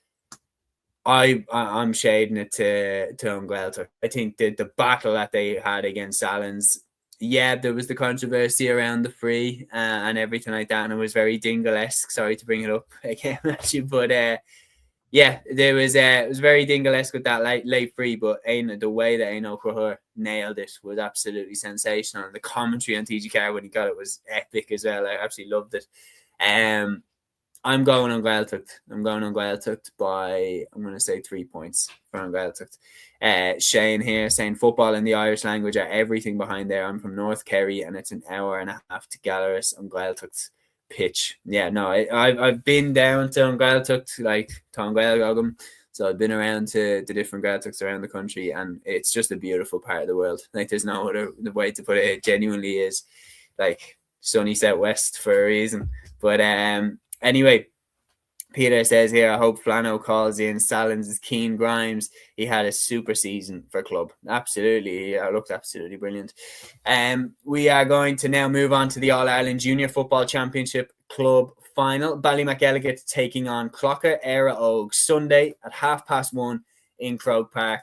I'm shading it to Gaeltacht. I think the battle that they had against Salins, yeah, there was the controversy around the free and everything like that, and it was very Dingle-esque. Sorry to bring it up again, actually, but yeah, there was it was very Dingle-esque with that late free, but the way that Aino Crowher nailed it was absolutely sensational. And the commentary on TG4 when he got it was epic as well. I absolutely loved it. I'm going on Gaeltacht by, I'm going to say 3 points for Gaeltacht. Shane here saying football and the Irish language are everything behind there. I'm from North Kerry and it's an hour and a half to Galleris on Gaeltacht's pitch. Yeah, no, I've been down to Gaeltacht, like Tom Gaelgogum. So I've been around to the different Gaeltachts around the country, and it's just a beautiful part of the world. Like, there's no other way to put it. It genuinely is like sunny southwest for a reason. But anyway, Peter says here, I hope Flano calls in. Salins is Keane Grimes. He had a super season for club. Absolutely. He looked absolutely brilliant. We are going to now move on to the All-Ireland Junior Football Championship Club Final. BallymacElligott taking on Clocker Era Og Sunday at 1:30 in Croke Park.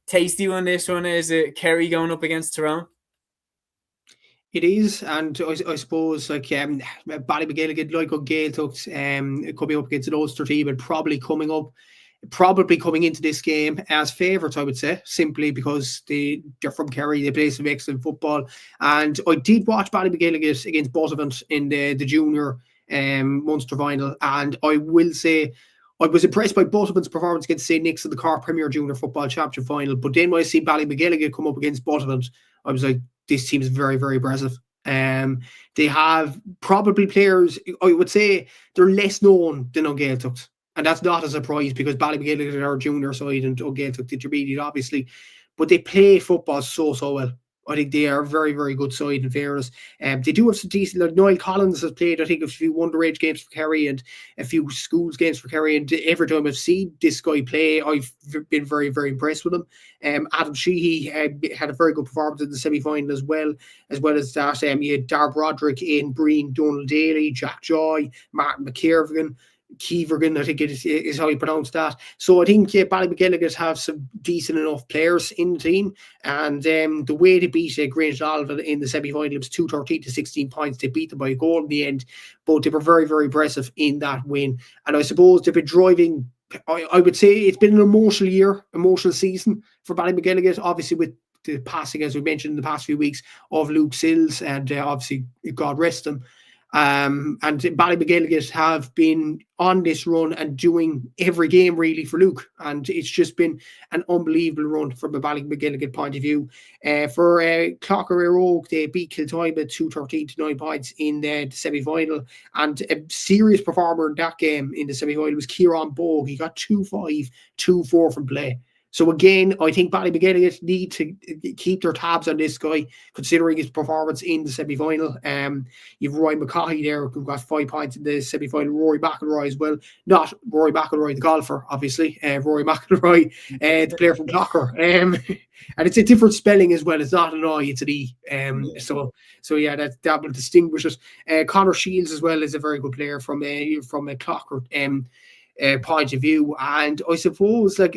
Tasty one, this one. Is it Kerry going up against Tyrone? It is, and I suppose like BallymacElligott, like Gaeltacht, it could be up against an Ulster team, and probably coming into this game as favourites, I would say, simply because they're from Kerry, they play some excellent football. And I did watch BallymacElligott against Buttevant in the junior Munster final, and I will say I was impressed by Butterman's performance against St. Nick's in the Cork Premier Junior Football Championship final. But then when I see Ballymcgilligan come up against Butterman, I was like, this team is very, very impressive. They have probably players, I would say, they're less known than O'Gaeltocht. And that's not a surprise because Ballymcgilligan are junior side and O'Gaeltocht intermediate, obviously. But they play football so, so well. I think they are a very, very good side in fairness. They do have some decent, like Niall Collins has played, I think, a few underage games for Kerry and a few schools games for Kerry. And every time I've seen this guy play, I've been very, very impressed with him. Adam Sheehy had a very good performance in the semi-final as well as that. You had Dar Broderick, Ian Breen, Donald Daly, Jack Joy, Martin McKeevergan, I think is how you pronounce that. So I think Ballymcgilligan have some decent enough players in the team. And the way they beat Grange Alva in the semi-final, it was 213 to 16 points. They beat them by a goal in the end. But they were very, very impressive in that win. And I suppose they've been driving, I would say it's been an emotional season for Ballymcgilligan, obviously with the passing, as we mentioned in the past few weeks, of Luke Sills, and obviously God rest him. And Ballymcgilligan have been on this run and doing every game really for Luke, and it's just been an unbelievable run from a Ballymcgilligan point of view. For Clocker Oak, they beat Kiltoyma 213 to 9 points in the semi-final, and a serious performer in that game in the semi-final was Kieran Bogue. He got 2-5, 2-4 from play. So again, I think Ballymcgilligan need to keep their tabs on this guy, considering his performance in the semi-final. You've Roy McCaughey there, who got 5 points in the semi-final. Rory McIlroy as well. Not Rory McIlroy, the golfer, obviously. Rory McIlroy, the player from Clocker. And it's a different spelling as well. It's not an I, it's an E. So yeah, that will distinguish it. Connor Shields as well is a very good player from a Clocker. Point of view. And I suppose, like,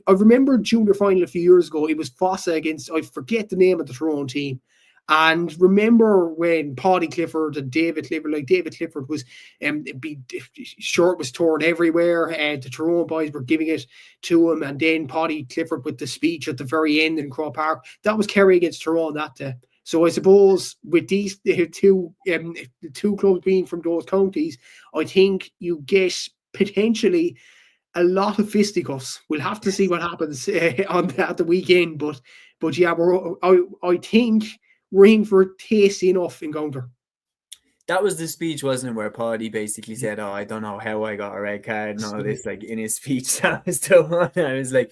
I remember junior final a few years ago, it was Fossa against, I forget the name of the Tyrone team. And remember when Paddy Clifford and David Clifford was, shirt was torn everywhere, and the Tyrone boys were giving it to him, and then Paddy Clifford with the speech at the very end in Crow Park. That was Kerry against Tyrone that day. So I suppose with these the two clubs being from those counties, I think you get potentially a lot of fisticuffs. We'll have to see what happens at the weekend, but yeah, I think we're in for tasty enough encounter. That was the speech, wasn't it, where Paddy basically said, "Oh, I don't know how I got a red card," and all this, like, in his speech. That was the one. I was like,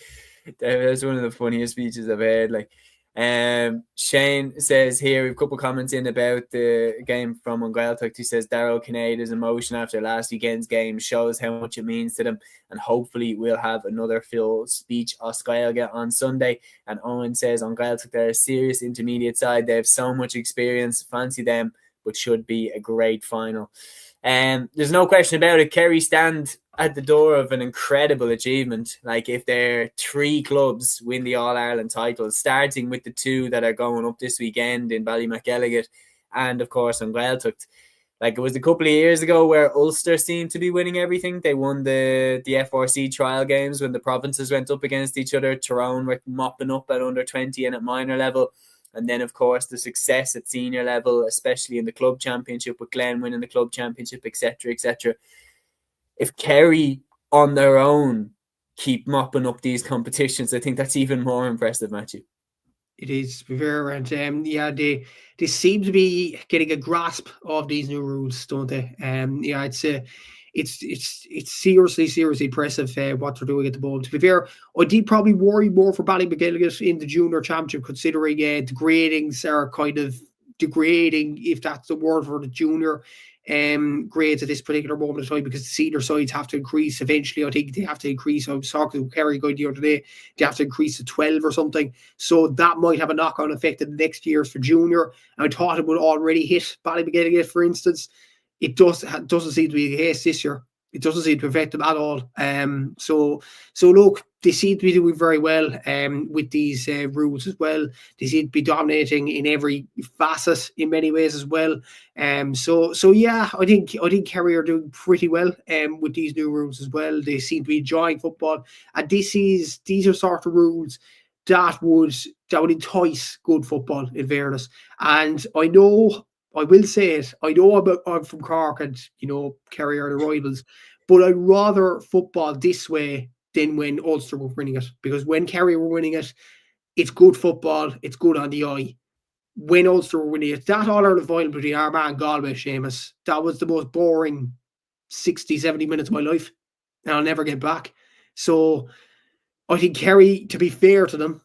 that was one of the funniest speeches I've heard. Like, Shane says here, we have a couple of comments in about the game from Gaeltacht. He says Darryl Kinnaid's emotion after last weekend's game shows how much it means to them, and hopefully we'll have another full speech Oscailga on Sunday. And Owen says on Gaeltacht, they're a serious intermediate side. They have so much experience. Fancy them, but should be a great final. There's no question about it. Kerry stand at the door of an incredible achievement. Like, if their three clubs win the All-Ireland title, starting with the two that are going up this weekend in Ballymcgilligan and, of course, on Gaeltacht. Like, it was a couple of years ago where Ulster seemed to be winning everything. They won the FRC trial games when the provinces went up against each other. Tyrone were mopping up at under 20 and at minor level. And then, of course, the success at senior level, especially in the club championship with Glen winning the club championship, etc., etc. If Kerry on their own keep mopping up these competitions, I think that's even more impressive, Matthew. It is, to be fair, and yeah, they seem to be getting a grasp of these new rules, don't they? Yeah, it's seriously impressive what they're doing at the moment. To be fair, I did probably worry more for Ballymcgilligan in the junior championship, considering the gradings are kind of degrading, if that's the word, for the junior grades at this particular moment in time, because the senior sides have to increase eventually. I think they have to increase. I was talking to Kerry going the other day, they have to increase to 12 or something. So that might have a knock-on effect in the next years for junior. I thought it would already hit Ballymcgilligan, for instance. It doesn't seem to be the case this year. It doesn't seem to affect them at all. So look, they seem to be doing very well with these rules as well. They seem to be dominating in every facet in many ways as well. So yeah, I think Kerry are doing pretty well with these new rules as well. They seem to be enjoying football, and these are sort of rules that would entice good football, in fairness. And I know, I will say it, I know I'm from Cork, and Kerry are the rivals, But I'd rather football this way than when Ulster were winning it, because when Kerry were winning it, it's good football, it's good on the eye. When Ulster were winning it, that All-Ireland final between Armagh and Galway, Seamus, that was the most boring 60, 70 minutes of my life, and I'll never get back. So I think Kerry, to be fair to them,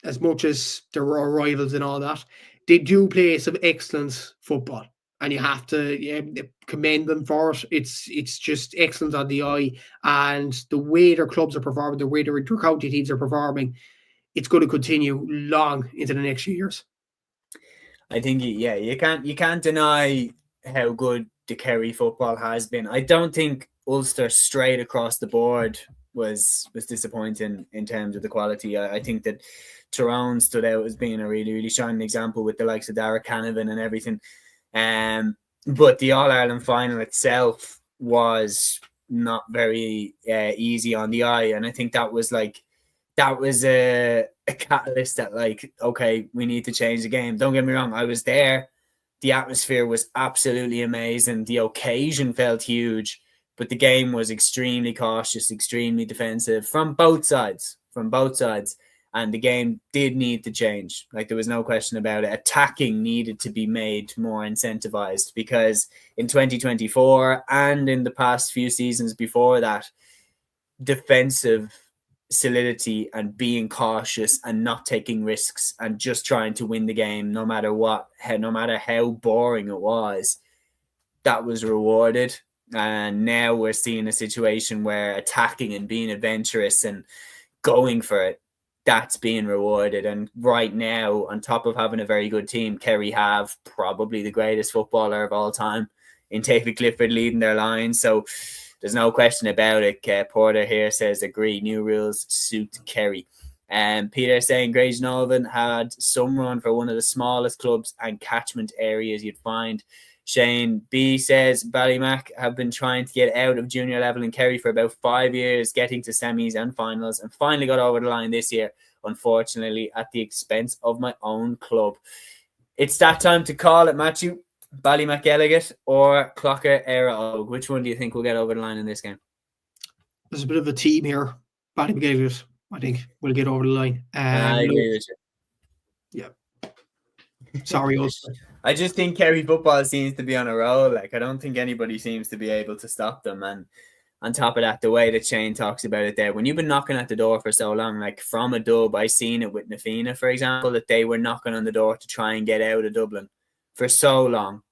as much as there are rivals and all that, they do play some excellent football, and you have to commend them for it. It's just excellent on the eye, and the way their clubs are performing, the way their inter-county teams are performing, it's going to continue long into the next few years. I think, you can't deny how good the Kerry football has been. I don't think Ulster straight across the board was disappointing in terms of the quality. I think that Tyrone stood out as being a really, really shining example with the likes of Dara Canavan and everything. But the All-Ireland final itself was not very easy on the eye, and I think that was a catalyst that, like, okay, we need to change the game. Don't get me wrong, I was there. The atmosphere was absolutely amazing. The occasion felt huge, but the game was extremely cautious, extremely defensive from both sides. And the game did need to change. Like, there was no question about it. Attacking needed to be made more incentivized, because in 2024 and in the past few seasons before that, defensive solidity and being cautious and not taking risks and just trying to win the game no matter how boring it was, that was rewarded. And now we're seeing a situation where attacking and being adventurous and going for it, that's being rewarded. And right now, on top of having a very good team, Kerry have probably the greatest footballer of all time in David Clifford leading their line. So there's no question about it. Porter here says, agree, new rules suit Kerry. And Peter saying Grange Nolan had some run for one of the smallest clubs and catchment areas you'd find. Shane B says Ballymac have been trying to get out of junior level in Kerry for about 5 years, getting to semis and finals, and finally got over the line this year, unfortunately at the expense of my own club. It's that time to call it, Matthew. Ballymac Elligott or Clocker Era Og? Which one do you think will get over the line in this game? There's a bit of a team here. Ballymac Elligott, I think, will get over the line. I agree with you. Yeah. Sorry, Ulster. I just think Kerry football seems to be on a roll. Like, I don't think anybody seems to be able to stop them. And on top of that, the way that Shane talks about it there, when you've been knocking at the door for so long, like from a dub, I seen it with Nafina, for example, that they were knocking on the door to try and get out of Dublin for so long,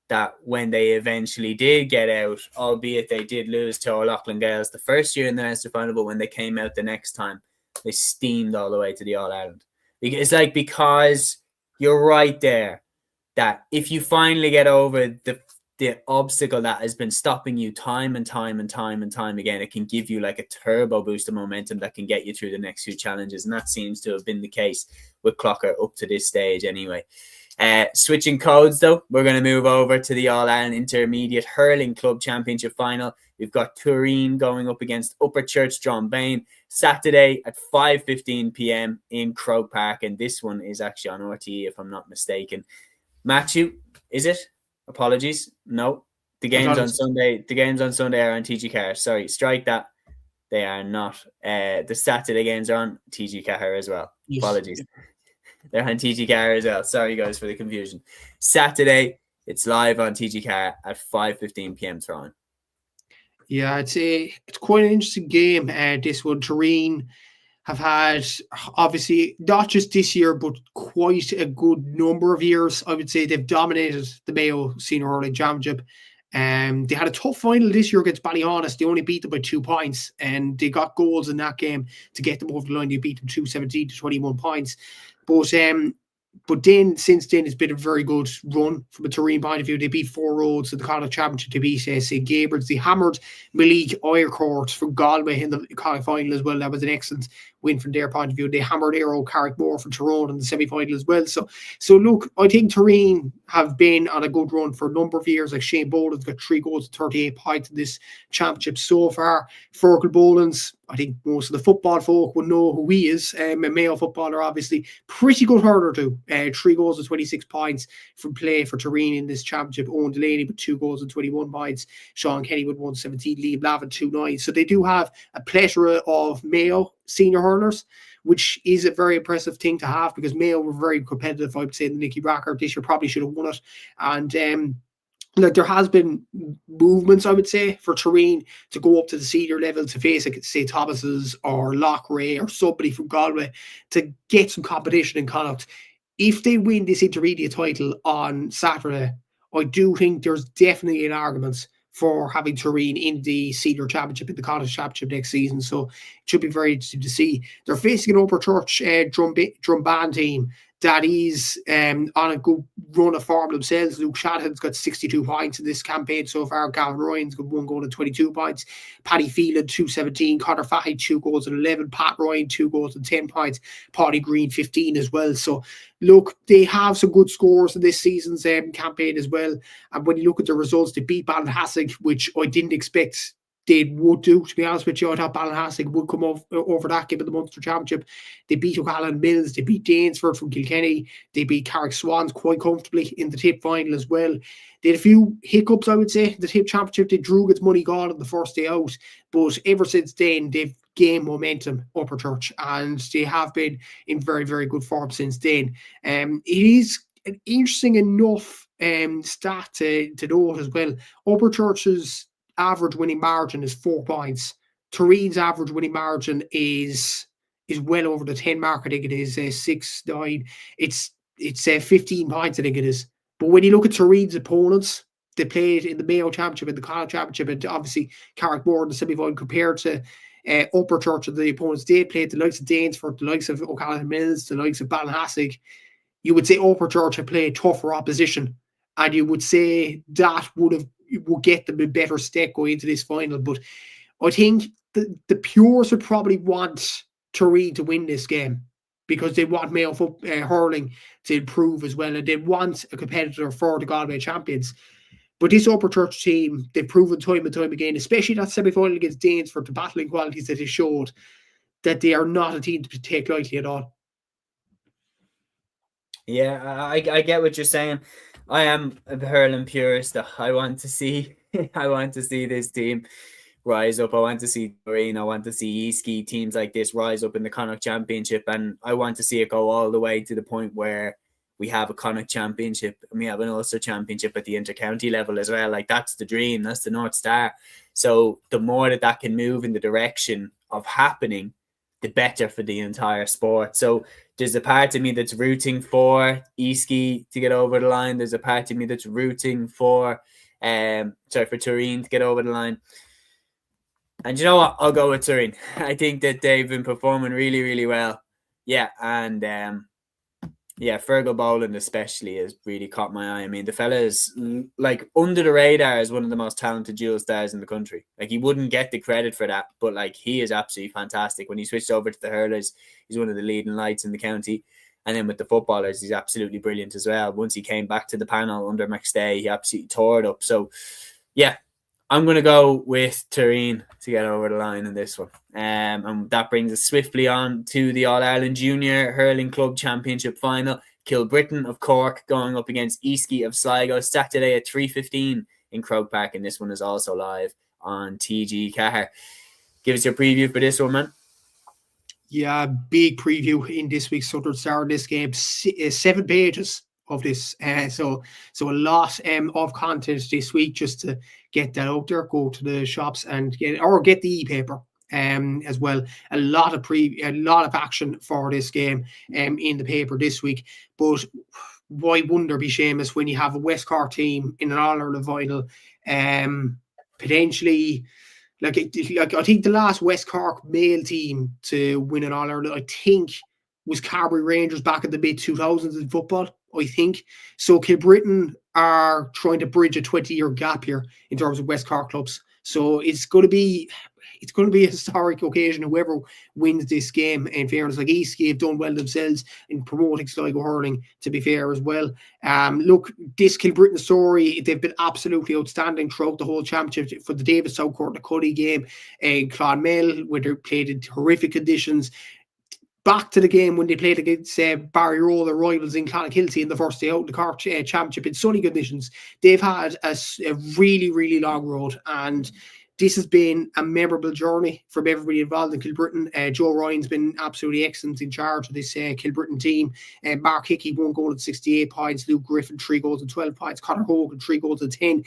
that when they eventually did get out, albeit they did lose to O'Loughlin Gales the first year in the Leinster final, but when they came out the next time, they steamed all the way to the All-Ireland. It's like, because you're right there, that if you finally get over the obstacle that has been stopping you time and time again, it can give you like a turbo boost of momentum that can get you through the next few challenges. And that seems to have been the case with Clocker up to this stage anyway. Switching codes though, we're going to move over to the All-Ireland Intermediate Hurling Club Championship Final. We've got Cúilín going up against Upper Church Drombane Saturday at 5:15 p.m. in Croke Park, and this one is actually on RTE if I'm not mistaken. Matthew, is it? Apologies. No, the games on Sunday. The games on Sunday are on TG Car. Sorry, strike that. They are not. The Saturday games are on TG Car as well. Yes. Apologies. They're on TG Car as well. Sorry, guys, for the confusion. Saturday, it's live on TG Car at 5:15 p.m. Tyrone. Yeah, I'd say it's quite an interesting game. This one, Cúilín have had, obviously, not just this year, but quite a good number of years. I would say they've dominated the Mayo Senior Hurling Championship. They had a tough final this year against Ballyhonest. They only beat them by 2 points, and they got goals in that game to get them over the line. They beat them 217 to 21 points. But then, since then, it's been a very good run from a Tyrone point of view. They beat 4 roads in the Connacht Championship. They beat St. Gabriel's. They hammered Malik Oyercourt from Galway in the Connacht final as well. That was an excellent win from their point of view. They hammered Aero Carrickmore for Tyrone in the semi-final as well. So look, I think Tyrone have been on a good run for a number of years. Like Shane Boland's got 3 goals and 38 points in this championship so far. Fergal Boland's, I think most of the football folk will know who he is. A Mayo footballer, obviously. Pretty good hurler too. 3 goals and 26 points from play for Tyrone in this championship. Owen Delaney with 2 goals and 21 points. Sean Kenny with 117. Liam Lavin 2-9. So they do have a plethora of Mayo senior hurlers, which is a very impressive thing to have, because Mayo were very competitive, I would say, the Nicky Racker this year probably should have won it. And like there has been movements, I would say, for Tyrone to go up to the senior level to face, like, say, Thomas's or Lochray or somebody from Galway to get some competition in Connacht. If they win this intermediate title on Saturday, I do think there's definitely an argument for having Tyrone in the senior championship, in the college championship next season. So it should be very interesting to see. They're facing an Upper Church drum band team that is on a good run of form themselves. Luke Shanahan's got 62 points in this campaign so far. Gavin Ryan's got 1 goal and 22 points. Paddy Phelan, 217. Conor Fahy, 2 goals and 11. Pat Ryan, 2 goals and 10 points. Paddy Green, 15 as well. So, look, they have some good scores in this season's campaign as well. And when you look at the results, they beat Ballinhassig, which I didn't expect they would do, to be honest with you. I thought Ballinhassig would come over that, given the Munster Championship. They beat O'Callaghan Mills, they beat Danesford from Kilkenny, they beat Carrick Swans quite comfortably in the tip final as well. They had a few hiccups, I would say, the tip championship. They drew against Moneygall on the first day out, but ever since then, they've gained momentum, Upper Church, and they have been in very, very good form since then. It is an interesting enough stat to note as well. Upper Church's average winning margin is 4 points. Tyrone's average winning margin is well over the 10 mark. I think it is 6-9. It's 15 points, I think it is. But when you look at Tyrone's opponents, they played in the Mayo Championship, in the Connacht Championship, and obviously Carrickmore in the semi-final, compared to Upper Church and the opponents they played, the likes of Danesford, the likes of O'Callaghan Mills, the likes of Ballinhassig. You would say Upper Church have played tougher opposition, and you would say that would get them a better stake going into this final. But I think the Pures would probably want Tyrone to win this game, because they want Mayo Hurling to improve as well, and they want a competitor for the Galway champions. But this Upper Church team, they've proven time and time again, especially that semi-final against Danesford, the battling qualities that they showed, that they are not a team to take lightly at all. Yeah, I get what you're saying. I am a hurling purist. I want to see this team rise up. I want to see Tyrone. I want to see Easkey, teams like this rise up in the Connacht Championship, and I want to see it go all the way to the point where we have a Connacht Championship and we have an Ulster Championship at the inter-county level as well. Like, that's the dream. That's the North Star. So the more that can move in the direction of happening, the better for the entire sport. So there's a part of me that's rooting for Easkey to get over the line. There's a part of me that's rooting for Tyrone to get over the line. And you know what? I'll go with Tyrone. I think that they've been performing really, really well. Yeah, and Fergal Boland especially has really caught my eye. I mean, the fella is, like, under the radar, is one of the most talented dual stars in the country. Like, he wouldn't get the credit for that, but, like, he is absolutely fantastic. When he switched over to the hurlers, he's one of the leading lights in the county. And then with the footballers, he's absolutely brilliant as well. Once he came back to the panel under McStay, he absolutely tore it up. So, yeah, I'm going to go with Tyrone to get over the line in this one. And that brings us swiftly on to the All-Ireland Junior Hurling Club Championship final. Kilbrittain of Cork going up against Easkey of Sligo, Saturday at 3:15 in Croke Park. And this one is also live on TG Car. Give us your preview for this one, man. Yeah, big preview in this week's Southern Star. This game, 7 pages of this, so a lot of content this week, just to get that out there. Go to the shops and get the e-paper as well. A lot of action for this game in the paper this week. But why wouldn't there be, Seamus, when you have a West Cork team in an All-Ireland final, potentially? Like, I think the last West Cork male team to win an All-Ireland, I think, was Carbery Rangers back in the mid-2000s in football, I think. So Kilbrittain are trying to bridge a 20-year gap here in terms of West Cork clubs. So it's going to be a historic occasion, whoever wins this game. In fairness, like Eastgate have done well themselves in promoting Sligo hurling, to be fair as well. Look, this Kilbrittain story, they've been absolutely outstanding throughout the whole championship. For the Davis South Court, the Cuddy game, Clonmel, where they played in horrific conditions. Back to the game when they played against Barry Roll, their rivals in Clonakilty in the first day out in the Cork Championship in sunny conditions. They've had a really, really long road, and this has been a memorable journey from everybody involved in Kilbrittain. Joe Ryan's been absolutely excellent in charge of this Kilbrittain team. Mark Hickey, 1 goal and 68 points. Luke Griffin, 3 goals and 12 points. Conor Hogan, 3 goals and 10.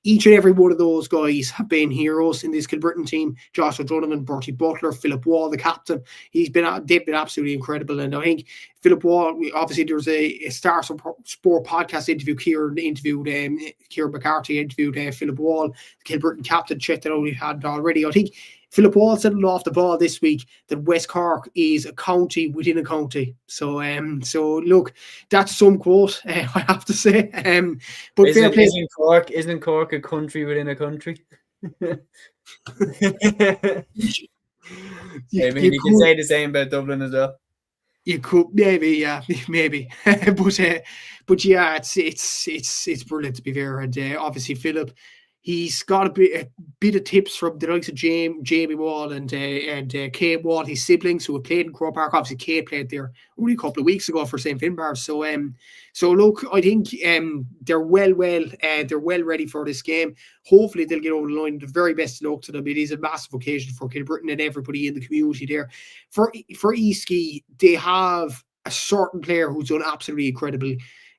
Each and every one of those guys have been heroes in this Kilbrittain team. Joshua Donovan, Bertie Butler, Philip Wall, the captain. They've been absolutely incredible. And I think Philip Wall, obviously there was a Star Sport podcast interview. Kieran McCarthy interviewed Philip Wall, the Kilbrittain captain. Checked it out, we had already. I think Philip Wall said it off the ball this week that West Cork is a county within a county. So look, that's some quote, I have to say. But isn't Cork a country within a country? You can say the same about Dublin as well. You could maybe. But yeah, it's brilliant, to be fair. And obviously Philip, he's got a bit of tips from the likes of Jamie Wall and Kate Wall, his siblings who have played in Croke Park. Obviously, Kate played there only a couple of weeks ago for St. Finbar. So look, I think they're well ready for this game. Hopefully, they'll get over the line. The very best of luck to them. It is a massive occasion for Kilbrittain and everybody in the community there. For Eastgate, they have a certain player who's done absolutely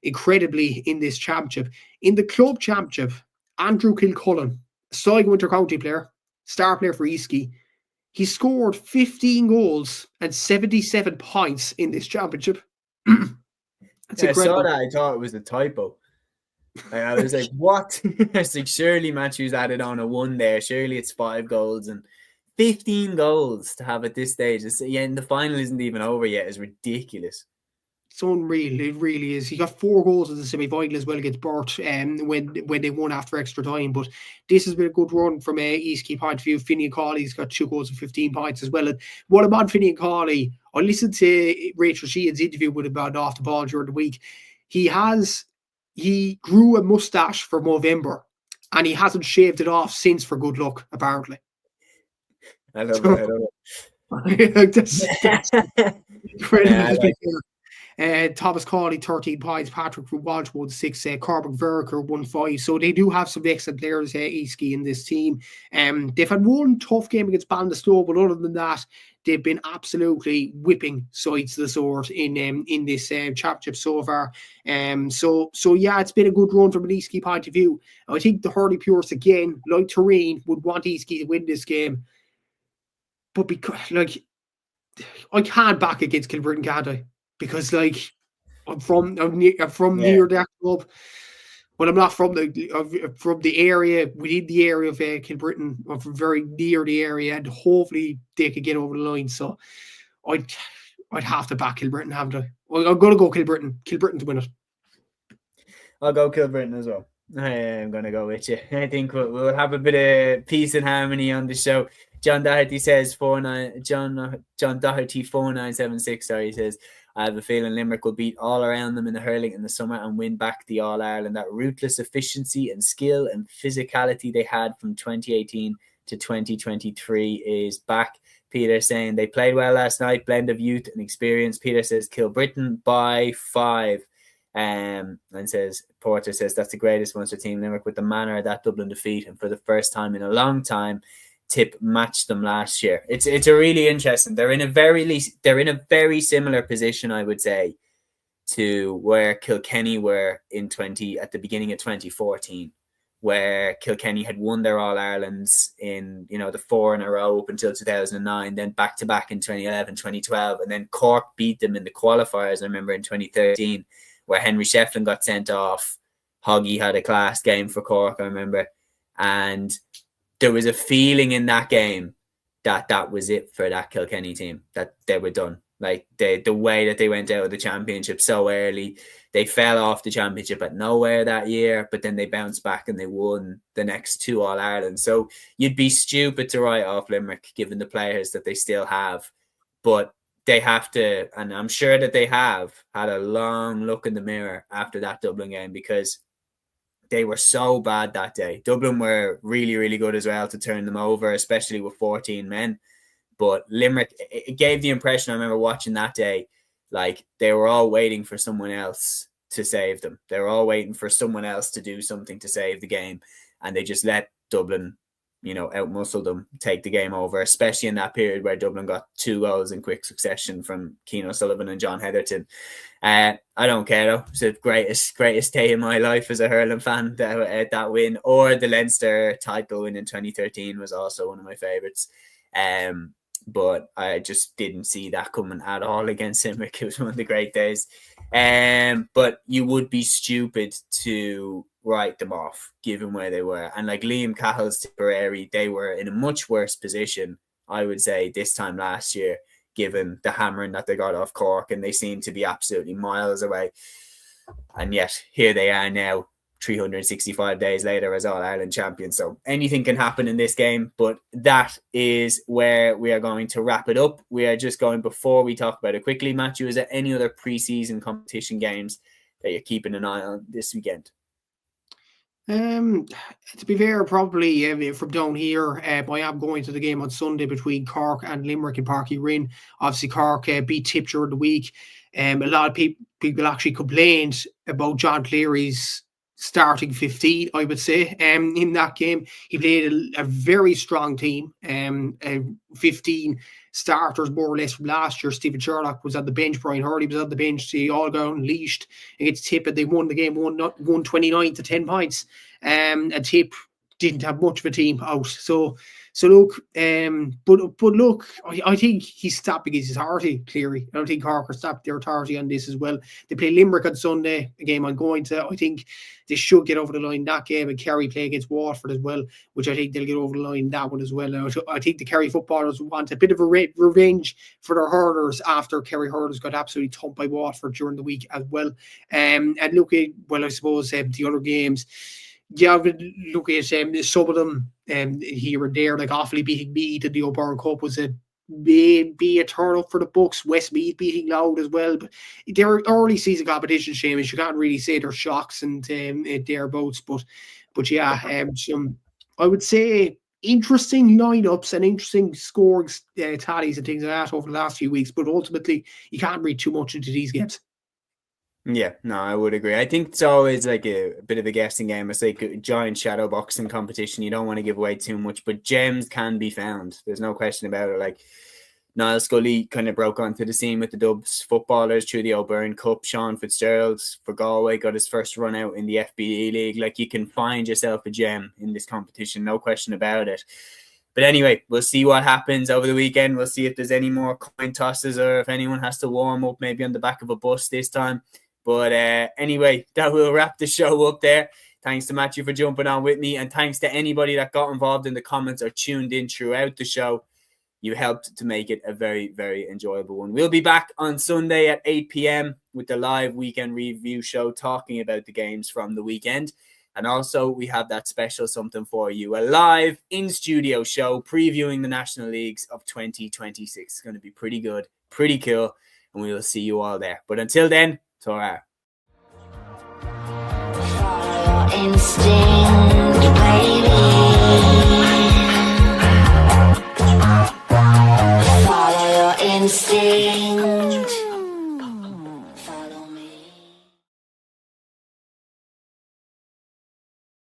incredibly in this championship. In the club championship, Andrew Kilcullen, Sligo Inter-County player, star player for Eastgate. He scored 15 goals and 77 points in this championship. That's incredible. I saw that. I thought it was a typo. I was like, what? I was like, surely Matthews added on a 1 there. Surely it's 5 goals and 15 goals to have at this stage. And the final isn't even over yet. It's ridiculous. It's unreal. It really is. He got 4 goals in the semi-final as well against Burt when they won after extra time. But this has been a good run from Eastgate point of view. Finian Cawley's got 2 goals and 15 points as well. And what about Finian Cawley? I listened to Rachel Sheehan's interview with him about off the ball during the week. He grew a mustache for November, and he hasn't shaved it off since for good luck, apparently. I don't know. That's incredible. Thomas Cawley, 13 points. Patrick Walsh, 1-6. Corbin Verker, 1-5. So they do have some excellent players, Eastgate, in this team. They've had one tough game against Ballinasloe, but other than that, they've been absolutely whipping sides of the sword in this championship so far. So yeah, it's been a good run from an Eastgate point of view. I think the Hurley Purists, again, like Terrain, would want Eastgate to win this game. But because, I can't back against Kilbrittain, can't I? Because I'm from near that club, but I'm not from the area, within the area of Kilbrittain. I'm from very near the area, and hopefully they could get over the line. So I'd have to back Kilbrittain, haven't I? I'm going to go Kilbrittain to win it. I'll go Kilbrittain as well. I'm going to go with you. I think we'll have a bit of peace and harmony on the show. John Doherty says John Doherty 4976. Sorry, he says, I have a feeling Limerick will beat all around them in the hurling in the summer and win back the All-Ireland. That ruthless efficiency and skill and physicality they had from 2018 to 2023 is back. Peter saying they played well last night, blend of youth and experience. Peter says Kilbrittain by 5. And says Porter says that's the greatest Munster team, Limerick, with the manner of that Dublin defeat, and for the first time in a long time, Tip matched them last year. It's a really interesting. They're in a very similar position, I would say, to where Kilkenny were at the beginning of 2014, where Kilkenny had won their All Irelands in the 4 in a row up until 2009, then back to back in 2011, 2012, and then Cork beat them in the qualifiers. I remember in 2013, where Henry Shefflin got sent off. Hoggy had a class game for Cork, I remember, and there was a feeling in that game that was it for that Kilkenny team, that they were done. Like the way that they went out of the championship so early, they fell off the championship at nowhere that year, but then they bounced back and they won the next 2 All-Ireland. So you'd be stupid to write off Limerick given the players that they still have. But they have to, and I'm sure that they have had a long look in the mirror after that Dublin game, because they were so bad that day. Dublin were really, really good as well to turn them over, especially with 14 men. But Limerick, it gave the impression, I remember watching that day, like they were all waiting for someone else to save them. They were all waiting for someone else to do something to save the game. And they just let Dublin, outmuscle them, take the game over, especially in that period where Dublin got 2 goals in quick succession from Cian O'Sullivan and John Heatherton. I don't care though. It's the greatest day in my life as a hurling fan, that win. Or the Leinster title win in 2013 was also one of my favourites. But I just didn't see that coming at all against Limerick. It was one of the great days. But you would be stupid to write them off given where they were. And like Liam Cahill's Tipperary, they were in a much worse position, I would say, this time last year, given the hammering that they got off Cork, and they seem to be absolutely miles away. And yet here they are now, 365 days later, as All-Ireland champions. So anything can happen in this game, but that is where we are going to wrap it up. We are just going, before we talk about it quickly, Matthew, is there any other pre-season competition games that you're keeping an eye on this weekend? To be fair, probably from down here, I am going to the game on Sunday between Cork and Limerick in Páirc Uí Rinn. Obviously, Cork beat Tip during the week. A lot of people actually complained about John Cleary's starting 15, I would say, in that game. He played a very strong team, 15 starters more or less from last year. Stephen Sherlock was on the bench, Brian Hurley was on the bench, they all got unleashed against Tip, and they won the game 129 to 10 points. And Tip didn't have much of a team out. So look, but look, I think he's stopping his authority, Cleary. I don't think Cork are stopping their authority on this as well. They play Limerick on Sunday, a game I'm going to. I think they should get over the line that game, and Kerry play against Waterford as well, which I think they'll get over the line that one as well. Now, I think the Kerry footballers want a bit of a revenge for their hurlers after Kerry hurlers got absolutely thumped by Waterford during the week as well. And look at, I suppose the other games, yeah, but look at some of them here and there, like Offaly beating Meath in the O'Byrne Cup was a turn up for the Bucks. Westmeath beating Louth as well. But they're early season competition, Seamus. You can't really say they're shocks and thereabouts. But yeah, some, I would say, interesting lineups and interesting scoring tallies and things like that over the last few weeks. But ultimately, you can't read too much into these games. Yeah, no, I would agree. I think it's always like a bit of a guessing game. It's like a giant shadow boxing competition. You don't want to give away too much, but gems can be found. There's no question about it. Like Niall Scully kind of broke onto the scene with the Dubs footballers through the O'Byrne Cup. Sean Fitzgerald for Galway got his first run out in the FBE League. Like, you can find yourself a gem in this competition, no question about it. But anyway, we'll see what happens over the weekend. We'll see if there's any more coin tosses or if anyone has to warm up maybe on the back of a bus this time. But anyway, that will wrap the show up there. Thanks to Matthew for jumping on with me. And thanks to anybody that got involved in the comments or tuned in throughout the show. You helped to make it a very, very enjoyable one. We'll be back on Sunday at 8 p.m. with the live weekend review show talking about the games from the weekend. And also we have that special something for you, a live in-studio show previewing the National Leagues of 2026. It's going to be pretty good, pretty cool. And we will see you all there. But until then, Torah. Follow your instinct, baby. Follow your instinct.